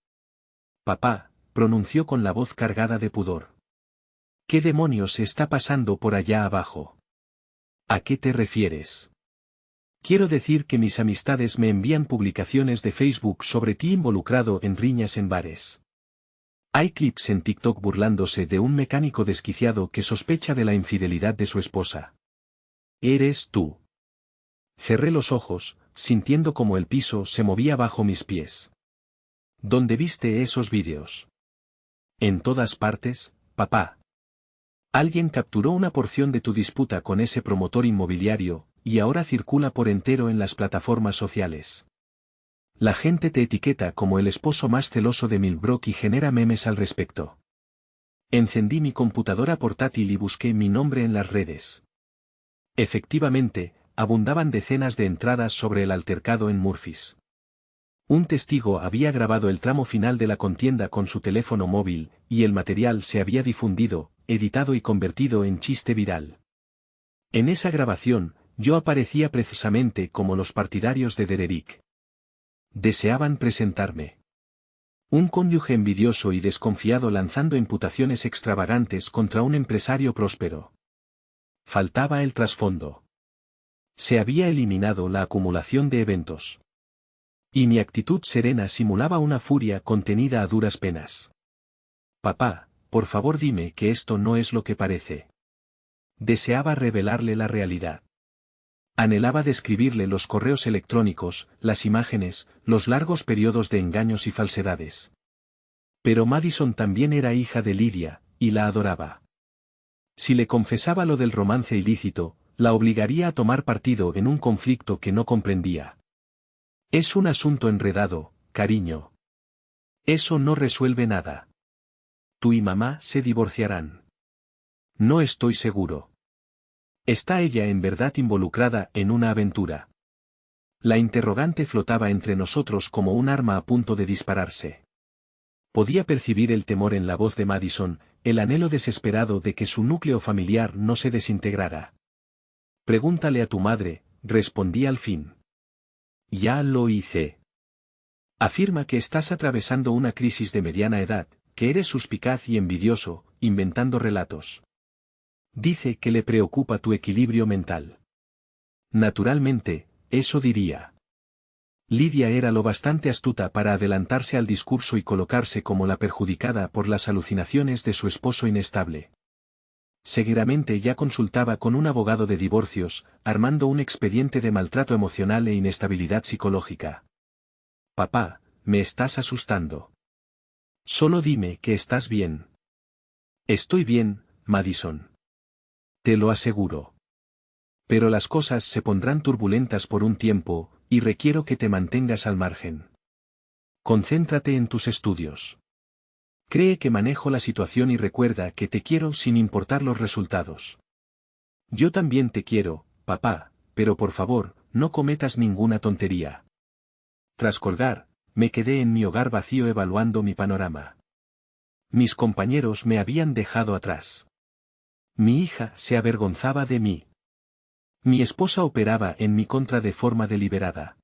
Papá, pronunció con la voz cargada de pudor. ¿Qué demonios está pasando por allá abajo? ¿A qué te refieres? Quiero decir que mis amistades me envían publicaciones de Facebook sobre ti involucrado en riñas en bares. Hay clips en TikTok burlándose de un mecánico desquiciado que sospecha de la infidelidad de su esposa. ¿Eres tú? Cerré los ojos, sintiendo como el piso se movía bajo mis pies. ¿Dónde viste esos vídeos? En todas partes, papá. Alguien capturó una porción de tu disputa con ese promotor inmobiliario, y ahora circula por entero en las plataformas sociales. La gente te etiqueta como el esposo más celoso de Milbrook y genera memes al respecto. Encendí mi computadora portátil y busqué mi nombre en las redes. Efectivamente, abundaban decenas de entradas sobre el altercado en Murphys. Un testigo había grabado el tramo final de la contienda con su teléfono móvil, y el material se había difundido, editado y convertido en chiste viral. En esa grabación, yo aparecía precisamente como los partidarios de Dererick. Deseaban presentarme. Un cónyuge envidioso y desconfiado lanzando imputaciones extravagantes contra un empresario próspero. Faltaba el trasfondo. Se había eliminado la acumulación de eventos. Y mi actitud serena simulaba una furia contenida a duras penas. Papá, por favor dime que esto no es lo que parece. Deseaba revelarle la realidad. Anhelaba describirle los correos electrónicos, las imágenes, los largos periodos de engaños y falsedades. Pero Madison también era hija de Lydia, y la adoraba. Si le confesaba lo del romance ilícito, la obligaría a tomar partido en un conflicto que no comprendía. Es un asunto enredado, cariño. Eso no resuelve nada. Tú y mamá se divorciarán. No estoy seguro. ¿Está ella en verdad involucrada en una aventura? La interrogante flotaba entre nosotros como un arma a punto de dispararse. Podía percibir el temor en la voz de Madison, el anhelo desesperado de que su núcleo familiar no se desintegrara. Pregúntale a tu madre, respondí al fin. Ya lo hice. Afirma que estás atravesando una crisis de mediana edad, que eres suspicaz y envidioso, inventando relatos. Dice que le preocupa tu equilibrio mental. Naturalmente, eso diría. Lydia era lo bastante astuta para adelantarse al discurso y colocarse como la perjudicada por las alucinaciones de su esposo inestable. Seguramente ya consultaba con un abogado de divorcios, armando un expediente de maltrato emocional e inestabilidad psicológica. Papá, me estás asustando. Solo dime que estás bien. Estoy bien, Madison. Te lo aseguro. Pero las cosas se pondrán turbulentas por un tiempo, y requiero que te mantengas al margen. Concéntrate en tus estudios. Cree que manejo la situación y recuerda que te quiero sin importar los resultados. Yo también te quiero, papá, pero por favor, no cometas ninguna tontería. Tras colgar, me quedé en mi hogar vacío evaluando mi panorama. Mis compañeros me habían dejado atrás. Mi hija se avergonzaba de mí. Mi esposa operaba en mi contra de forma deliberada.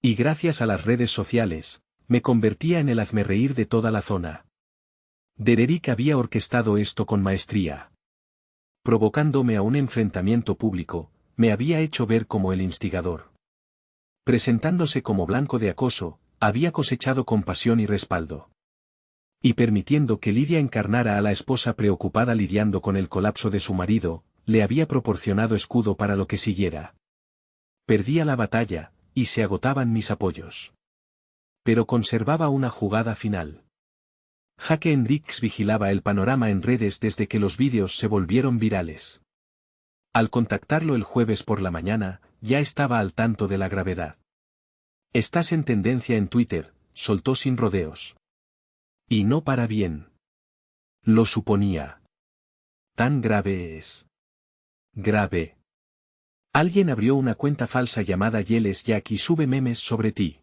Y gracias a las redes sociales, me convertía en el hazmerreír de toda la zona. Dererick había orquestado esto con maestría. Provocándome a un enfrentamiento público, me había hecho ver como el instigador. Presentándose como blanco de acoso, había cosechado compasión y respaldo. Y permitiendo que Lydia encarnara a la esposa preocupada lidiando con el colapso de su marido, le había proporcionado escudo para lo que siguiera. Perdía la batalla, y se agotaban mis apoyos. Pero conservaba una jugada final. Jake Hendricks vigilaba el panorama en redes desde que los vídeos se volvieron virales. Al contactarlo el jueves por la mañana, ya estaba al tanto de la gravedad. Estás en tendencia en Twitter, soltó sin rodeos. Y no para bien. Lo suponía. Tan grave es. Grave. Alguien abrió una cuenta falsa llamada Yeles Jack y sube memes sobre ti.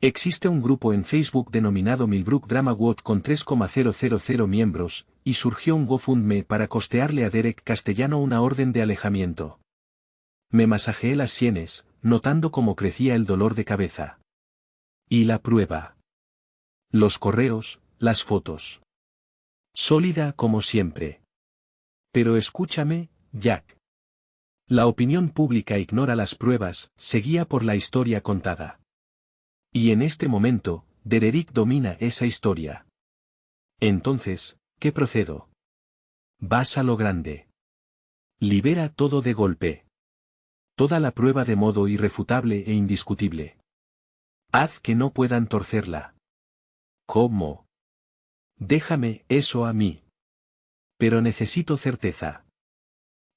Existe un grupo en Facebook denominado Milbrook Drama Watch con 3,000 miembros, y surgió un GoFundMe para costearle a Derek Castellano una orden de alejamiento. Me masajeé las sienes, notando cómo crecía el dolor de cabeza. Y la prueba. Los correos, las fotos. Sólida como siempre. Pero escúchame, Jack. La opinión pública ignora las pruebas, seguía por la historia contada. Y en este momento, Dererick domina esa historia. Entonces, ¿qué procedo? Vas a lo grande. Libera todo de golpe. Toda la prueba de modo irrefutable e indiscutible. Haz que no puedan torcerla. ¿Cómo? Déjame eso a mí. Pero necesito certeza.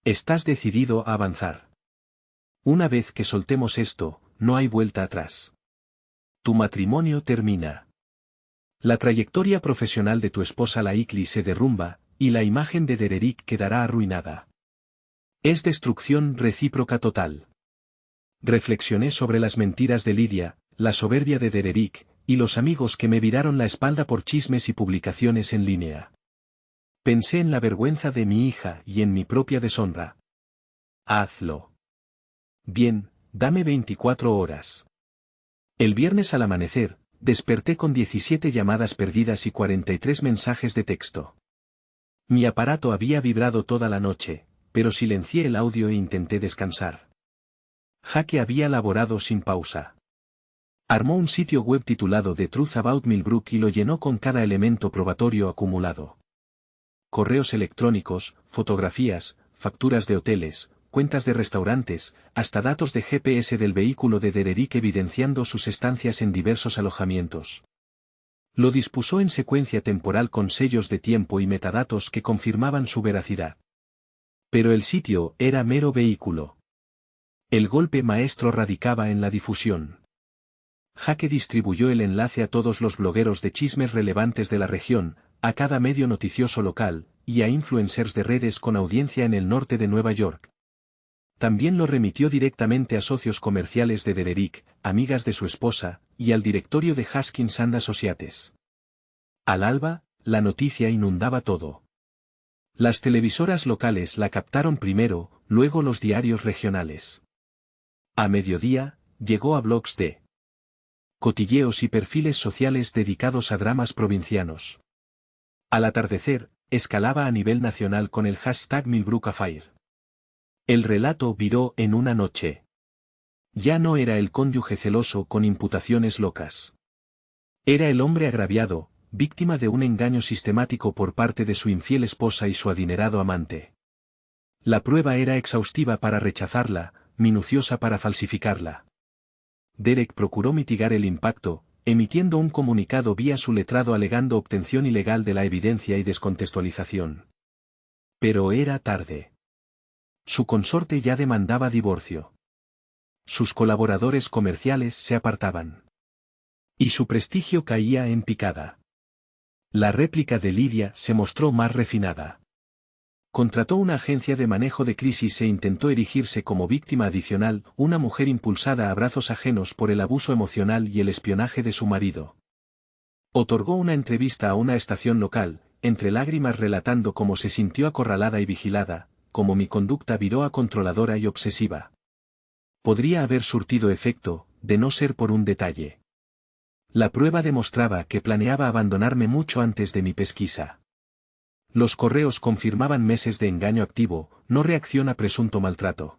¿Estás decidido a avanzar? Una vez que soltemos esto, no hay vuelta atrás. Tu matrimonio termina. La trayectoria profesional de tu esposa Laikli se derrumba, y la imagen de Dererick quedará arruinada. Es destrucción recíproca total. Reflexioné sobre las mentiras de Lidia, la soberbia de Dererick, y los amigos que me viraron la espalda por chismes y publicaciones en línea. Pensé en la vergüenza de mi hija y en mi propia deshonra. Hazlo. Bien, dame 24 horas. El viernes al amanecer, desperté con 17 llamadas perdidas y 43 mensajes de texto. Mi aparato había vibrado toda la noche, pero silencié el audio e intenté descansar. Jake había laborado sin pausa. Armó un sitio web titulado The Truth About Millbrook y lo llenó con cada elemento probatorio acumulado. Correos electrónicos, fotografías, facturas de hoteles, cuentas de restaurantes, hasta datos de GPS del vehículo de Dererick evidenciando sus estancias en diversos alojamientos. Lo dispuso en secuencia temporal con sellos de tiempo y metadatos que confirmaban su veracidad. Pero el sitio era mero vehículo. El golpe maestro radicaba en la difusión. Jake distribuyó el enlace a todos los blogueros de chismes relevantes de la región, a cada medio noticioso local, y a influencers de redes con audiencia en el norte de Nueva York. También lo remitió directamente a socios comerciales de Dererick, amigas de su esposa, y al directorio de Haskins and Associates. Al alba, la noticia inundaba todo. Las televisoras locales la captaron primero, luego los diarios regionales. A mediodía, llegó a blogs de cotilleos y perfiles sociales dedicados a dramas provincianos. Al atardecer, escalaba a nivel nacional con el hashtag Millbrook Affair. El relato viró en una noche. Ya no era el cónyuge celoso con imputaciones locas. Era el hombre agraviado, víctima de un engaño sistemático por parte de su infiel esposa y su adinerado amante. La prueba era exhaustiva para rechazarla, minuciosa para falsificarla. Derek procuró mitigar el impacto, emitiendo un comunicado vía su letrado alegando obtención ilegal de la evidencia y descontextualización. Pero era tarde. Su consorte ya demandaba divorcio. Sus colaboradores comerciales se apartaban. Y su prestigio caía en picada. La réplica de Lidia se mostró más refinada. Contrató una agencia de manejo de crisis e intentó erigirse como víctima adicional, una mujer impulsada a brazos ajenos por el abuso emocional y el espionaje de su marido. Otorgó una entrevista a una estación local, entre lágrimas relatando cómo se sintió acorralada y vigilada, cómo mi conducta viró a controladora y obsesiva. Podría haber surtido efecto, de no ser por un detalle. La prueba demostraba que planeaba abandonarme mucho antes de mi pesquisa. Los correos confirmaban meses de engaño activo, no reacción a presunto maltrato.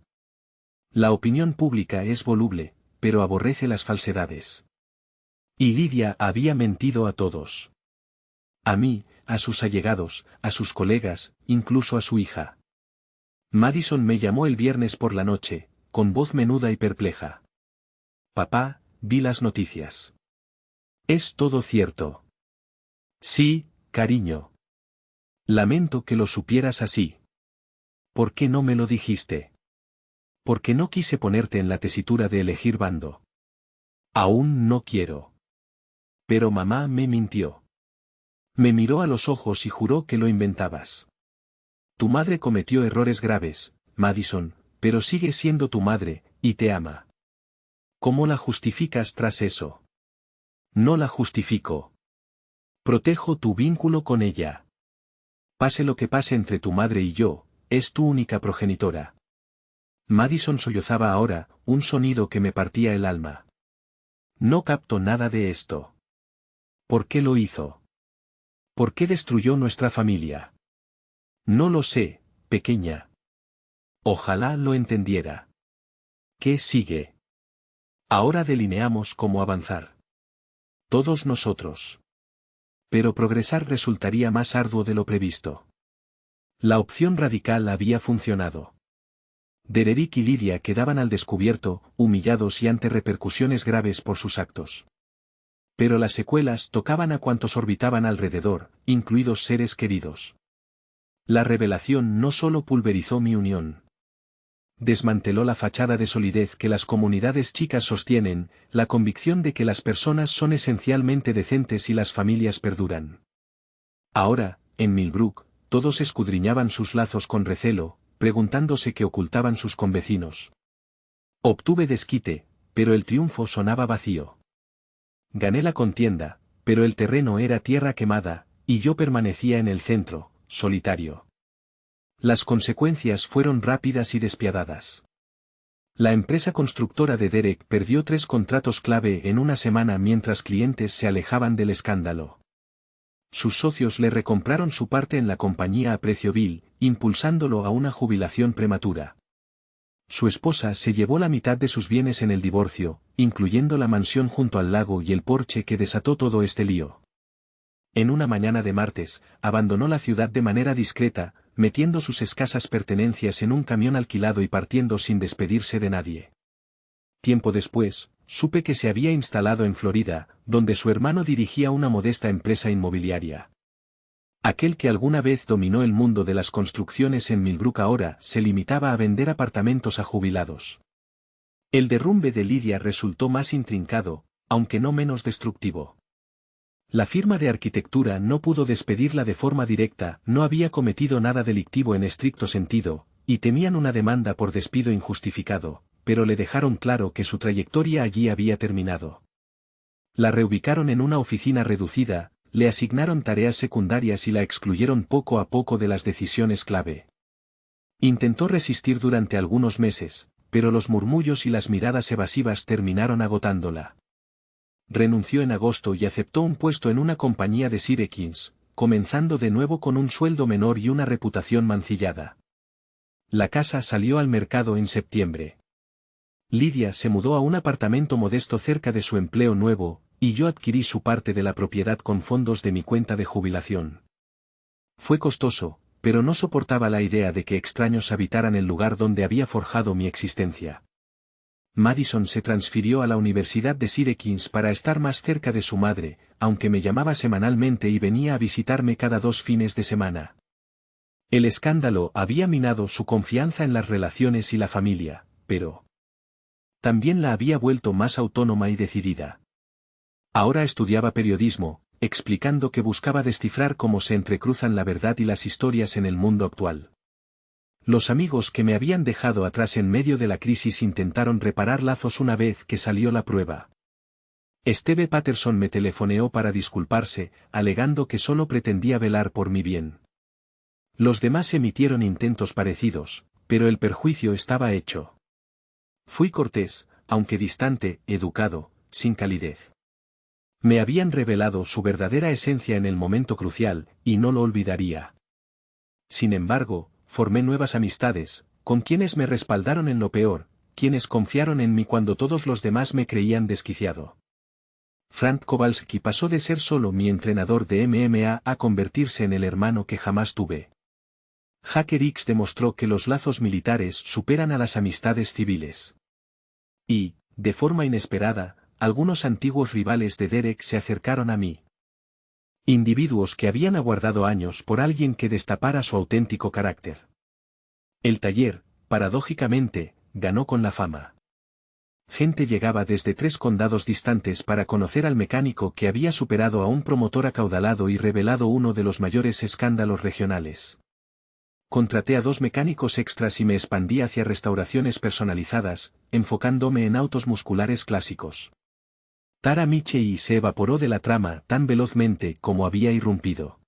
La opinión pública es voluble, pero aborrece las falsedades. Y Lidia había mentido a todos. A mí, a sus allegados, a sus colegas, incluso a su hija. Madison me llamó el viernes por la noche, con voz menuda y perpleja. Papá, vi las noticias. ¿Es todo cierto? Sí, cariño. Lamento que lo supieras así. ¿Por qué no me lo dijiste? Porque no quise ponerte en la tesitura de elegir bando. Aún no quiero. Pero mamá me mintió. Me miró a los ojos y juró que lo inventabas. Tu madre cometió errores graves, Madison, pero sigue siendo tu madre, y te ama. ¿Cómo la justificas tras eso? No la justifico. Protejo tu vínculo con ella. Pase lo que pase entre tu madre y yo, es tu única progenitora. Madison sollozaba ahora, un sonido que me partía el alma. No capto nada de esto. ¿Por qué lo hizo? ¿Por qué destruyó nuestra familia? No lo sé, pequeña. Ojalá lo entendiera. ¿Qué sigue? Ahora delineamos cómo avanzar. Todos nosotros. Pero progresar resultaría más arduo de lo previsto. La opción radical había funcionado. Dererick y Lidia quedaban al descubierto, humillados y ante repercusiones graves por sus actos. Pero las secuelas tocaban a cuantos orbitaban alrededor, incluidos seres queridos. La revelación no solo pulverizó mi unión. Desmanteló la fachada de solidez que las comunidades chicas sostienen, la convicción de que las personas son esencialmente decentes y las familias perduran. Ahora, en Millbrook, todos escudriñaban sus lazos con recelo, preguntándose qué ocultaban sus convecinos. Obtuve desquite, pero el triunfo sonaba vacío. Gané la contienda, pero el terreno era tierra quemada, y yo permanecía en el centro, solitario. Las consecuencias fueron rápidas y despiadadas. La empresa constructora de Derek perdió 3 contratos clave en una semana mientras clientes se alejaban del escándalo. Sus socios le recompraron su parte en la compañía a precio vil, impulsándolo a una jubilación prematura. Su esposa se llevó la mitad de sus bienes en el divorcio, incluyendo la mansión junto al lago y el porche que desató todo este lío. En una mañana de martes, abandonó la ciudad de manera discreta, metiendo sus escasas pertenencias en un camión alquilado y partiendo sin despedirse de nadie. Tiempo después, supe que se había instalado en Florida, donde su hermano dirigía una modesta empresa inmobiliaria. Aquel que alguna vez dominó el mundo de las construcciones en Millbrook ahora se limitaba a vender apartamentos a jubilados. El derrumbe de Lydia resultó más intrincado, aunque no menos destructivo. La firma de arquitectura no pudo despedirla de forma directa, no había cometido nada delictivo en estricto sentido, y temían una demanda por despido injustificado, pero le dejaron claro que su trayectoria allí había terminado. La reubicaron en una oficina reducida, le asignaron tareas secundarias y la excluyeron poco a poco de las decisiones clave. Intentó resistir durante algunos meses, pero los murmullos y las miradas evasivas terminaron agotándola. Renunció en agosto y aceptó un puesto en una compañía de Sirekins, comenzando de nuevo con un sueldo menor y una reputación mancillada. La casa salió al mercado en septiembre. Lydia se mudó a un apartamento modesto cerca de su empleo nuevo, y yo adquirí su parte de la propiedad con fondos de mi cuenta de jubilación. Fue costoso, pero no soportaba la idea de que extraños habitaran el lugar donde había forjado mi existencia. Madison se transfirió a la Universidad de Syracuse para estar más cerca de su madre, aunque me llamaba semanalmente y venía a visitarme cada 2 fines de semana. El escándalo había minado su confianza en las relaciones y la familia, pero también la había vuelto más autónoma y decidida. Ahora estudiaba periodismo, explicando que buscaba descifrar cómo se entrecruzan la verdad y las historias en el mundo actual. Los amigos que me habían dejado atrás en medio de la crisis intentaron reparar lazos una vez que salió la prueba. Steve Patterson me telefoneó para disculparse, alegando que solo pretendía velar por mi bien. Los demás emitieron intentos parecidos, pero el perjuicio estaba hecho. Fui cortés, aunque distante, educado, sin calidez. Me habían revelado su verdadera esencia en el momento crucial, y no lo olvidaría. Sin embargo, formé nuevas amistades, con quienes me respaldaron en lo peor, quienes confiaron en mí cuando todos los demás me creían desquiciado. Frank Kowalski pasó de ser solo mi entrenador de MMA a convertirse en el hermano que jamás tuve. Hacker X demostró que los lazos militares superan a las amistades civiles. Y, de forma inesperada, algunos antiguos rivales de Derek se acercaron a mí. Individuos que habían aguardado años por alguien que destapara su auténtico carácter. El taller, paradójicamente, ganó con la fama. Gente llegaba desde 3 condados distantes para conocer al mecánico que había superado a un promotor acaudalado y revelado uno de los mayores escándalos regionales. Contraté a 2 mecánicos extras y me expandí hacia restauraciones personalizadas, enfocándome en autos musculares clásicos. Tara Michey se evaporó de la trama tan velozmente como había irrumpido.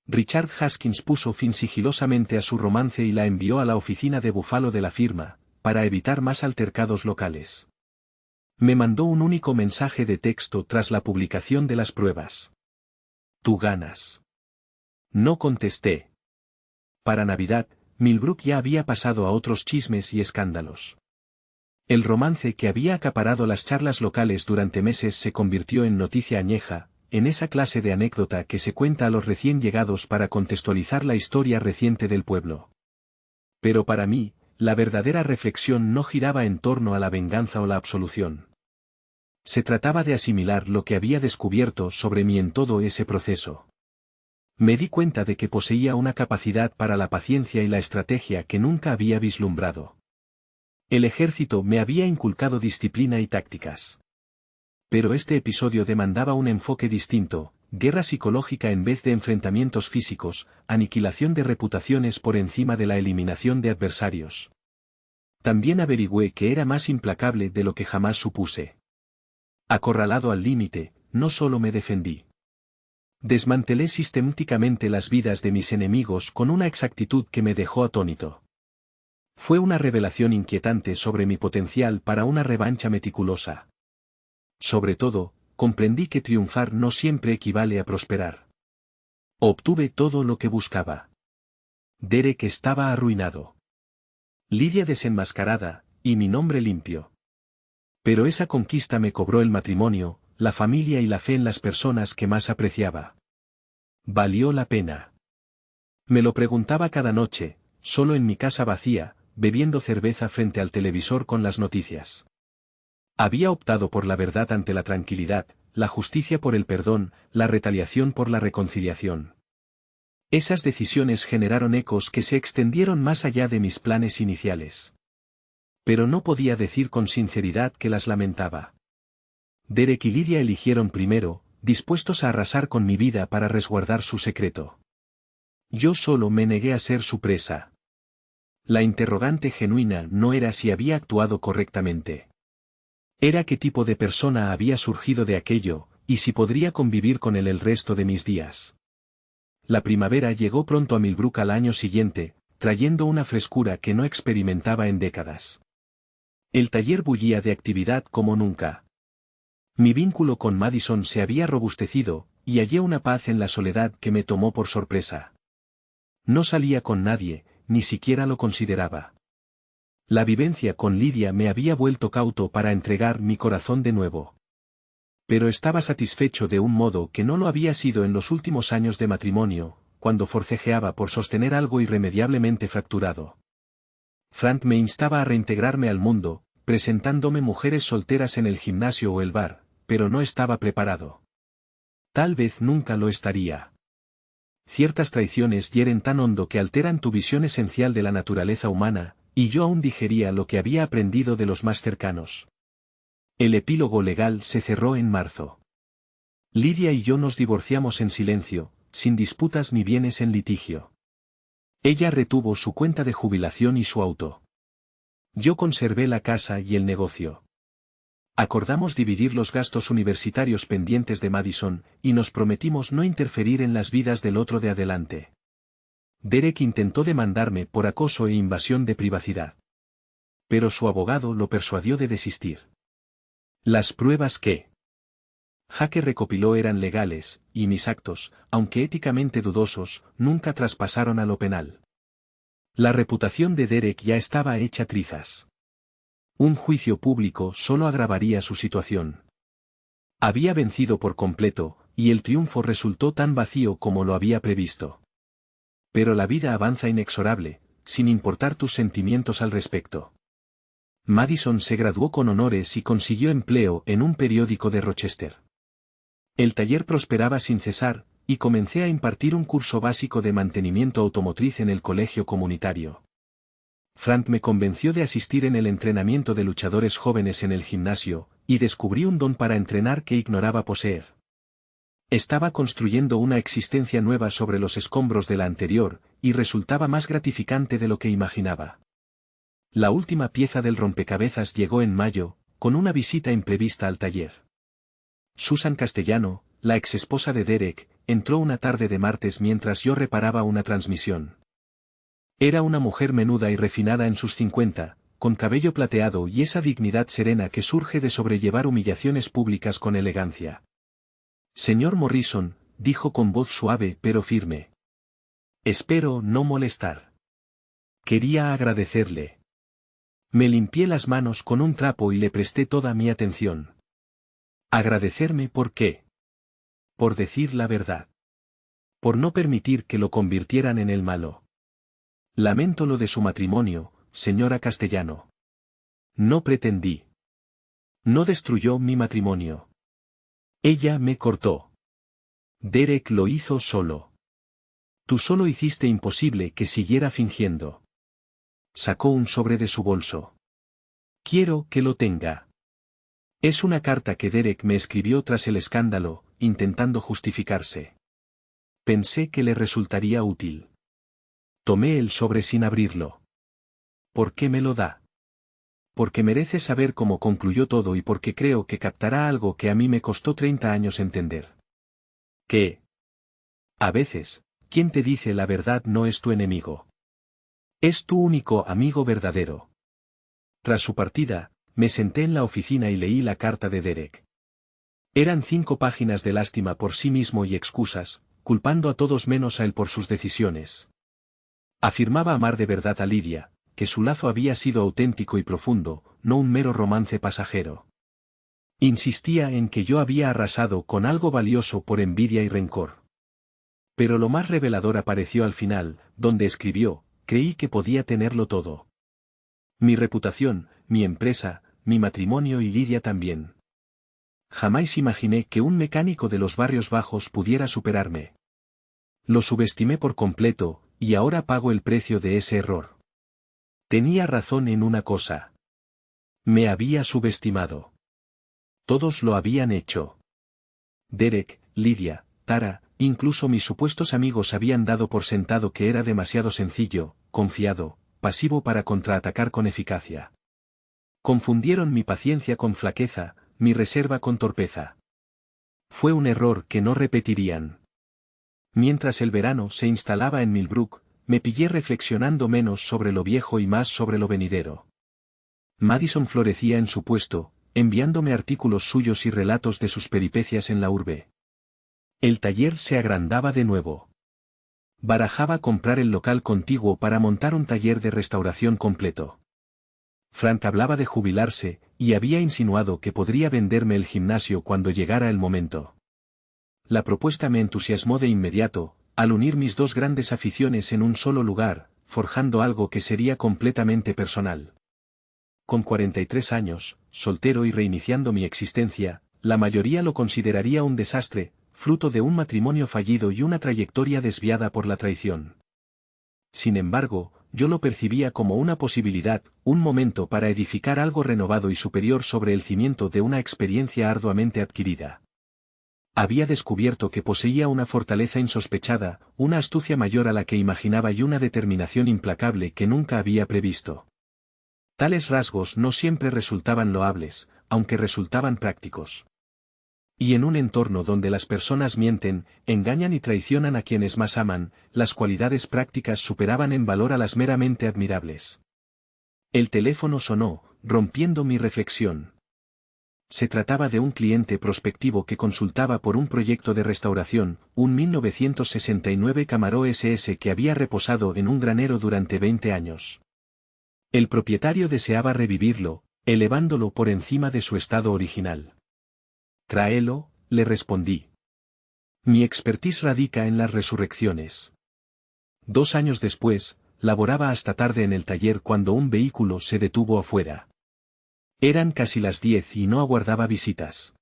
Richard Haskins puso fin sigilosamente a su romance y la envió a la oficina de Buffalo de la firma, para evitar más altercados locales. Me mandó un único mensaje de texto tras la publicación de las pruebas. «Tú ganas». No contesté. Para Navidad, Millbrook ya había pasado a otros chismes y escándalos. El romance que había acaparado las charlas locales durante meses se convirtió en noticia añeja, en esa clase de anécdota que se cuenta a los recién llegados para contextualizar la historia reciente del pueblo. Pero para mí, la verdadera reflexión no giraba en torno a la venganza o la absolución. Se trataba de asimilar lo que había descubierto sobre mí en todo ese proceso. Me di cuenta de que poseía una capacidad para la paciencia y la estrategia que nunca había vislumbrado. El ejército me había inculcado disciplina y tácticas. Pero este episodio demandaba un enfoque distinto, guerra psicológica en vez de enfrentamientos físicos, aniquilación de reputaciones por encima de la eliminación de adversarios. También averigüé que era más implacable de lo que jamás supuse. Acorralado al límite, no solo me defendí. Desmantelé sistemáticamente las vidas de mis enemigos con una exactitud que me dejó atónito. Fue una revelación inquietante sobre mi potencial para una revancha meticulosa. Sobre todo, comprendí que triunfar no siempre equivale a prosperar. Obtuve todo lo que buscaba. Derek estaba arruinado. Lidia desenmascarada, y mi nombre limpio. Pero esa conquista me cobró el matrimonio, la familia y la fe en las personas que más apreciaba. ¿Valió la pena? Me lo preguntaba cada noche, solo en mi casa vacía, bebiendo cerveza frente al televisor con las noticias. Había optado por la verdad ante la tranquilidad, la justicia por el perdón, la retaliación por la reconciliación. Esas decisiones generaron ecos que se extendieron más allá de mis planes iniciales. Pero no podía decir con sinceridad que las lamentaba. Derek y Lidia eligieron primero, dispuestos a arrasar con mi vida para resguardar su secreto. Yo solo me negué a ser su presa. La interrogante genuina no era si había actuado correctamente. Era qué tipo de persona había surgido de aquello, y si podría convivir con él el resto de mis días. La primavera llegó pronto a Millbrook al año siguiente, trayendo una frescura que no experimentaba en décadas. El taller bullía de actividad como nunca. Mi vínculo con Madison se había robustecido, y hallé una paz en la soledad que me tomó por sorpresa. No salía con nadie, ni siquiera lo consideraba. La vivencia con Lidia me había vuelto cauto para entregar mi corazón de nuevo. Pero estaba satisfecho de un modo que no lo había sido en los últimos años de matrimonio, cuando forcejeaba por sostener algo irremediablemente fracturado. Frank me instaba a reintegrarme al mundo, presentándome mujeres solteras en el gimnasio o el bar, pero no estaba preparado. Tal vez nunca lo estaría. Ciertas traiciones hieren tan hondo que alteran tu visión esencial de la naturaleza humana, y yo aún digería lo que había aprendido de los más cercanos. El epílogo legal se cerró en marzo. Lidia y yo nos divorciamos en silencio, sin disputas ni bienes en litigio. Ella retuvo su cuenta de jubilación y su auto. Yo conservé la casa y el negocio. Acordamos dividir los gastos universitarios pendientes de Madison, y nos prometimos no interferir en las vidas del otro de adelante. Derek intentó demandarme por acoso e invasión de privacidad. Pero su abogado lo persuadió de desistir. Las pruebas que Jake recopiló eran legales, y mis actos, aunque éticamente dudosos, nunca traspasaron a lo penal. La reputación de Derek ya estaba hecha trizas. Un juicio público solo agravaría su situación. Había vencido por completo, y el triunfo resultó tan vacío como lo había previsto. Pero la vida avanza inexorable, sin importar tus sentimientos al respecto. Madison se graduó con honores y consiguió empleo en un periódico de Rochester. El taller prosperaba sin cesar, y comencé a impartir un curso básico de mantenimiento automotriz en el colegio comunitario. Frank me convenció de asistir en el entrenamiento de luchadores jóvenes en el gimnasio, y descubrí un don para entrenar que ignoraba poseer. Estaba construyendo una existencia nueva sobre los escombros de la anterior, y resultaba más gratificante de lo que imaginaba. La última pieza del rompecabezas llegó en mayo, con una visita imprevista al taller. Susan Castellano, la exesposa de Derek, entró una tarde de martes mientras yo reparaba una transmisión. Era una mujer menuda y refinada en sus 50, con cabello plateado y esa dignidad serena que surge de sobrellevar humillaciones públicas con elegancia. Señor Morrison, dijo con voz suave pero firme. Espero no molestar. Quería agradecerle. Me limpié las manos con un trapo y le presté toda mi atención. ¿Agradecerme por qué? Por decir la verdad. Por no permitir que lo convirtieran en el malo. Lamento lo de su matrimonio, señora Castellano. No pretendí. No destruyó mi matrimonio. Ella me cortó. Derek lo hizo solo. Tú solo hiciste imposible que siguiera fingiendo. Sacó un sobre de su bolso. Quiero que lo tenga. Es una carta que Derek me escribió tras el escándalo, intentando justificarse. Pensé que le resultaría útil. Tomé el sobre sin abrirlo. ¿Por qué me lo da? Porque merece saber cómo concluyó todo y porque creo que captará algo que a mí me costó 30 años entender. ¿Qué? A veces, quien te dice la verdad no es tu enemigo. Es tu único amigo verdadero. Tras su partida, me senté en la oficina y leí la carta de Derek. Eran 5 páginas de lástima por sí mismo y excusas, culpando a todos menos a él por sus decisiones. Afirmaba amar de verdad a Lidia, que su lazo había sido auténtico y profundo, no un mero romance pasajero. Insistía en que yo había arrasado con algo valioso por envidia y rencor. Pero lo más revelador apareció al final, donde escribió: creí que podía tenerlo todo. Mi reputación, mi empresa, mi matrimonio y Lidia también. Jamás imaginé que un mecánico de los barrios bajos pudiera superarme. Lo subestimé por completo, y ahora pago el precio de ese error. Tenía razón en una cosa. Me había subestimado. Todos lo habían hecho. Derek, Lidia, Tara, incluso mis supuestos amigos habían dado por sentado que era demasiado sencillo, confiado, pasivo para contraatacar con eficacia. Confundieron mi paciencia con flaqueza, mi reserva con torpeza. Fue un error que no repetirían. Mientras el verano se instalaba en Millbrook, me pillé reflexionando menos sobre lo viejo y más sobre lo venidero. Madison florecía en su puesto, enviándome artículos suyos y relatos de sus peripecias en la urbe. El taller se agrandaba de nuevo. Barajaba comprar el local contiguo para montar un taller de restauración completo. Frank hablaba de jubilarse, y había insinuado que podría venderme el gimnasio cuando llegara el momento. La propuesta me entusiasmó de inmediato, al unir mis 2 grandes aficiones en un solo lugar, forjando algo que sería completamente personal. Con 43 años, soltero y reiniciando mi existencia, la mayoría lo consideraría un desastre, fruto de un matrimonio fallido y una trayectoria desviada por la traición. Sin embargo, yo lo percibía como una posibilidad, un momento para edificar algo renovado y superior sobre el cimiento de una experiencia arduamente adquirida. Había descubierto que poseía una fortaleza insospechada, una astucia mayor a la que imaginaba y una determinación implacable que nunca había previsto. Tales rasgos no siempre resultaban loables, aunque resultaban prácticos. Y en un entorno donde las personas mienten, engañan y traicionan a quienes más aman, las cualidades prácticas superaban en valor a las meramente admirables. El teléfono sonó, rompiendo mi reflexión. Se trataba de un cliente prospectivo que consultaba por un proyecto de restauración, un 1969 Camaro SS que había reposado en un granero durante 20 años. El propietario deseaba revivirlo, elevándolo por encima de su estado original. Tráelo, le respondí. Mi expertise radica en las resurrecciones. 2 años después, laboraba hasta tarde en el taller cuando un vehículo se detuvo afuera. Eran casi las 10 y no aguardaba visitas.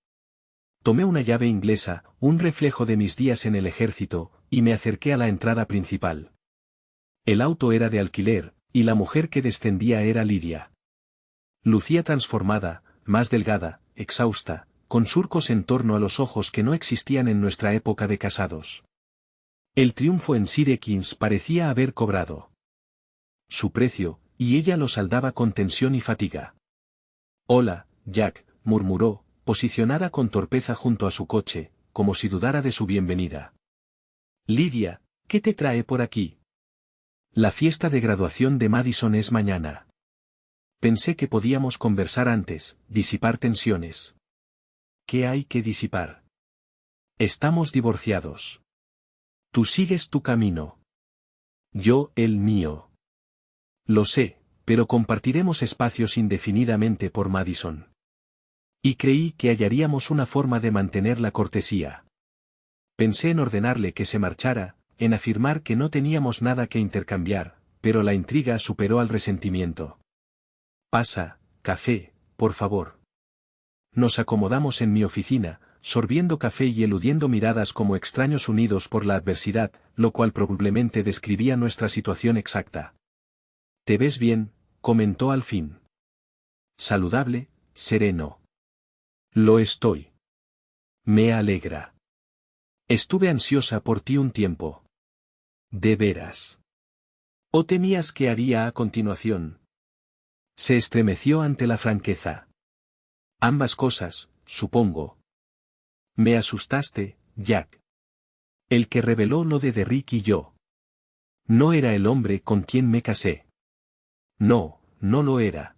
Tomé una llave inglesa, un reflejo de mis días en el ejército, y me acerqué a la entrada principal. El auto era de alquiler, y la mujer que descendía era Lidia. Lucía transformada, más delgada, exhausta, con surcos en torno a los ojos que no existían en nuestra época de casados. El triunfo en Sire Kings parecía haber cobrado su precio, y ella lo saldaba con tensión y fatiga. «Hola, Jack», murmuró, posicionada con torpeza junto a su coche, como si dudara de su bienvenida. «Lidia, ¿qué te trae por aquí?» «La fiesta de graduación de Madison es mañana. Pensé que podíamos conversar antes, disipar tensiones». «¿Qué hay que disipar?» «Estamos divorciados. Tú sigues tu camino. Yo el mío». «Lo sé, pero compartiremos espacios indefinidamente por Madison. Y creí que hallaríamos una forma de mantener la cortesía». Pensé en ordenarle que se marchara, en afirmar que no teníamos nada que intercambiar, pero la intriga superó al resentimiento. «Pasa, café, por favor». Nos acomodamos en mi oficina, sorbiendo café y eludiendo miradas como extraños unidos por la adversidad, lo cual probablemente describía nuestra situación exacta. «Te ves bien», comentó al fin. «Saludable, sereno». «Lo estoy». «Me alegra». «Estuve ansiosa por ti un tiempo». «¿De veras? ¿O temías que haría a continuación?» Se estremeció ante la franqueza. «Ambas cosas, supongo». «Me asustaste, Jack». «El que reveló lo de Derrick y yo. No era el hombre con quien me casé». «No, no lo era.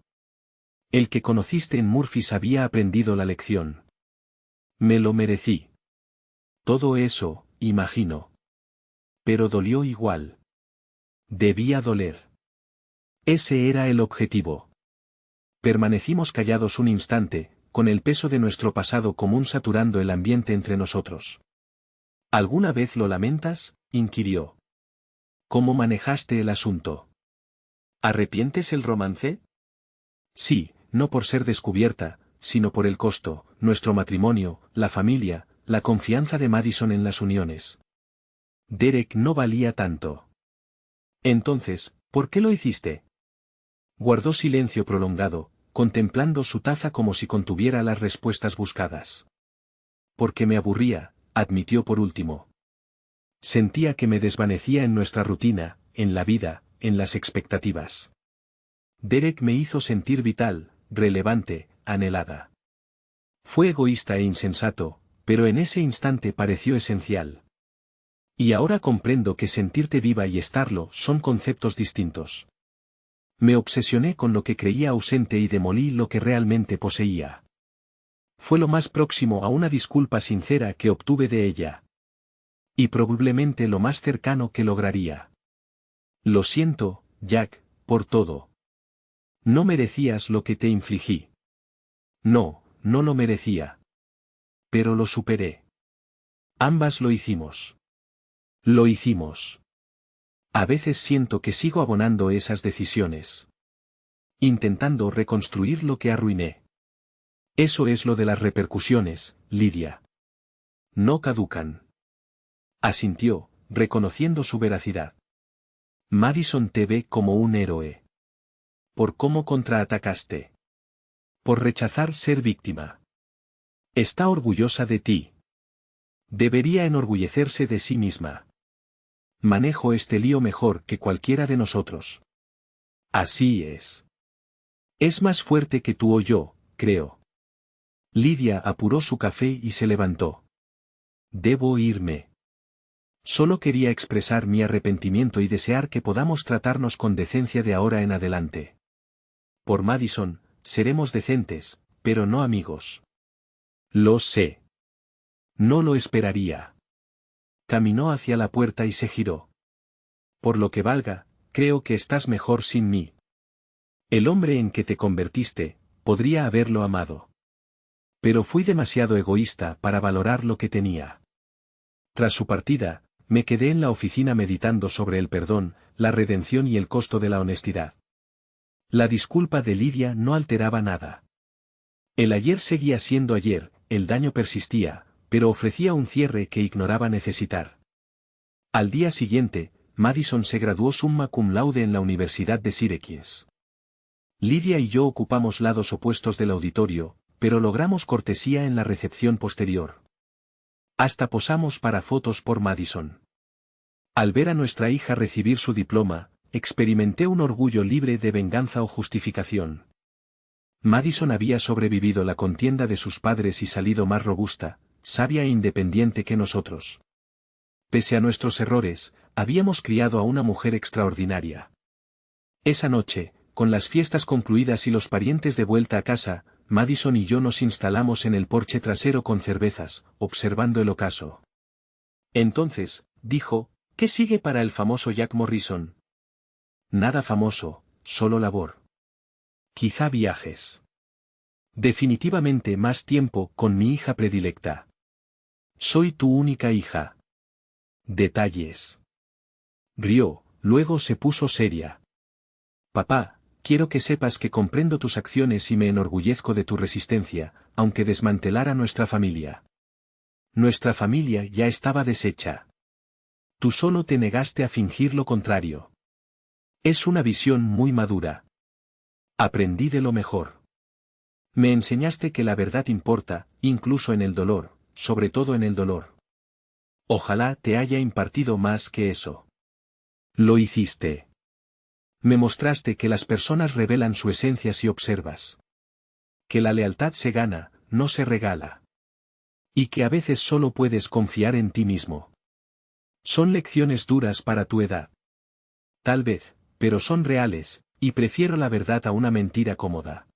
El que conociste en Murphys había aprendido la lección». «Me lo merecí». «Todo eso, imagino». «Pero dolió igual». «Debía doler». Ese era el objetivo. Permanecimos callados un instante, con el peso de nuestro pasado común saturando el ambiente entre nosotros. ¿Alguna vez lo lamentas?, inquirió. ¿Cómo manejaste el asunto? ¿Arrepientes el romance? Sí, no por ser descubierta, sino por el costo, nuestro matrimonio, la familia, la confianza de Madison en las uniones. Derek no valía tanto. Entonces, ¿por qué lo hiciste? Guardó silencio prolongado, contemplando su taza como si contuviera las respuestas buscadas. Porque me aburría, admitió por último. Sentía que me desvanecía en nuestra rutina, en la vida, en las expectativas. Derek me hizo sentir vital, relevante, anhelada. Fue egoísta e insensato, pero en ese instante pareció esencial. Y ahora comprendo que sentirte viva y estarlo son conceptos distintos. Me obsesioné con lo que creía ausente y demolí lo que realmente poseía. Fue lo más próximo a una disculpa sincera que obtuve de ella. Y probablemente lo más cercano que lograría. Lo siento, Jack, por todo. No merecías lo que te infligí. No, no lo merecía. Pero lo superé. Ambas lo hicimos. Lo hicimos. A veces siento que sigo abonando esas decisiones. Intentando reconstruir lo que arruiné. Eso es lo de las repercusiones, Lydia. No caducan. Asintió, reconociendo su veracidad. Madison te ve como un héroe. Por cómo contraatacaste. Por rechazar ser víctima. Está orgullosa de ti. Debería enorgullecerse de sí misma. Manejo este lío mejor que cualquiera de nosotros. Así es. Es más fuerte que tú o yo, creo. Lydia apuró su café y se levantó. Debo irme. Solo quería expresar mi arrepentimiento y desear que podamos tratarnos con decencia de ahora en adelante. Por Madison, seremos decentes, pero no amigos. Lo sé. No lo esperaría. Caminó hacia la puerta y se giró. Por lo que valga, creo que estás mejor sin mí. El hombre en que te convertiste, podría haberlo amado. Pero fui demasiado egoísta para valorar lo que tenía. Tras su partida, me quedé en la oficina meditando sobre el perdón, la redención y el costo de la honestidad. La disculpa de Lydia no alteraba nada. El ayer seguía siendo ayer, el daño persistía, pero ofrecía un cierre que ignoraba necesitar. Al día siguiente, Madison se graduó summa cum laude en la Universidad de Syracuse. Lydia y yo ocupamos lados opuestos del auditorio, pero logramos cortesía en la recepción posterior. Hasta posamos para fotos por Madison. Al ver a nuestra hija recibir su diploma, experimenté un orgullo libre de venganza o justificación. Madison había sobrevivido la contienda de sus padres y salido más robusta, sabia e independiente que nosotros. Pese a nuestros errores, habíamos criado a una mujer extraordinaria. Esa noche, con las fiestas concluidas y los parientes de vuelta a casa, Madison y yo nos instalamos en el porche trasero con cervezas, observando el ocaso. Entonces, dijo, ¿qué sigue para el famoso Jack Morrison? Nada famoso, solo labor. Quizá viajes. Definitivamente más tiempo con mi hija predilecta. Soy tu única hija. Detalles. Rió, luego se puso seria. Papá, quiero que sepas que comprendo tus acciones y me enorgullezco de tu resistencia, aunque desmantelara nuestra familia. Nuestra familia ya estaba deshecha. Tú solo te negaste a fingir lo contrario. Es una visión muy madura. Aprendí de lo mejor. Me enseñaste que la verdad importa, incluso en el dolor, sobre todo en el dolor. Ojalá te haya impartido más que eso. Lo hiciste. Me mostraste que las personas revelan su esencia si observas. Que la lealtad se gana, no se regala. Y que a veces solo puedes confiar en ti mismo. Son lecciones duras para tu edad. Tal vez, pero son reales, y prefiero la verdad a una mentira cómoda.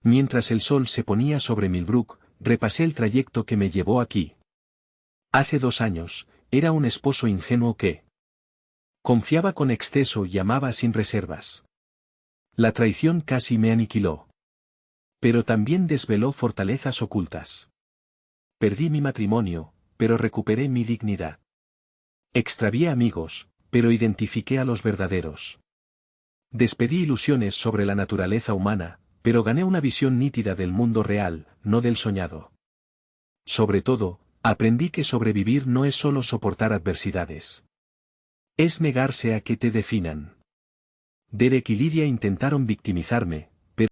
Mientras el sol se ponía sobre Millbrook, repasé el trayecto que me llevó aquí. Hace 2 años, era un esposo ingenuo que confiaba con exceso y amaba sin reservas. La traición casi me aniquiló. Pero también desveló fortalezas ocultas. Perdí mi matrimonio, pero recuperé mi dignidad. Extravié amigos, pero identifiqué a los verdaderos. Despedí ilusiones sobre la naturaleza humana, pero gané una visión nítida del mundo real, no del soñado. Sobre todo, aprendí que sobrevivir no es solo soportar adversidades. Es negarse a que te definan. Derek y Lydia intentaron victimizarme,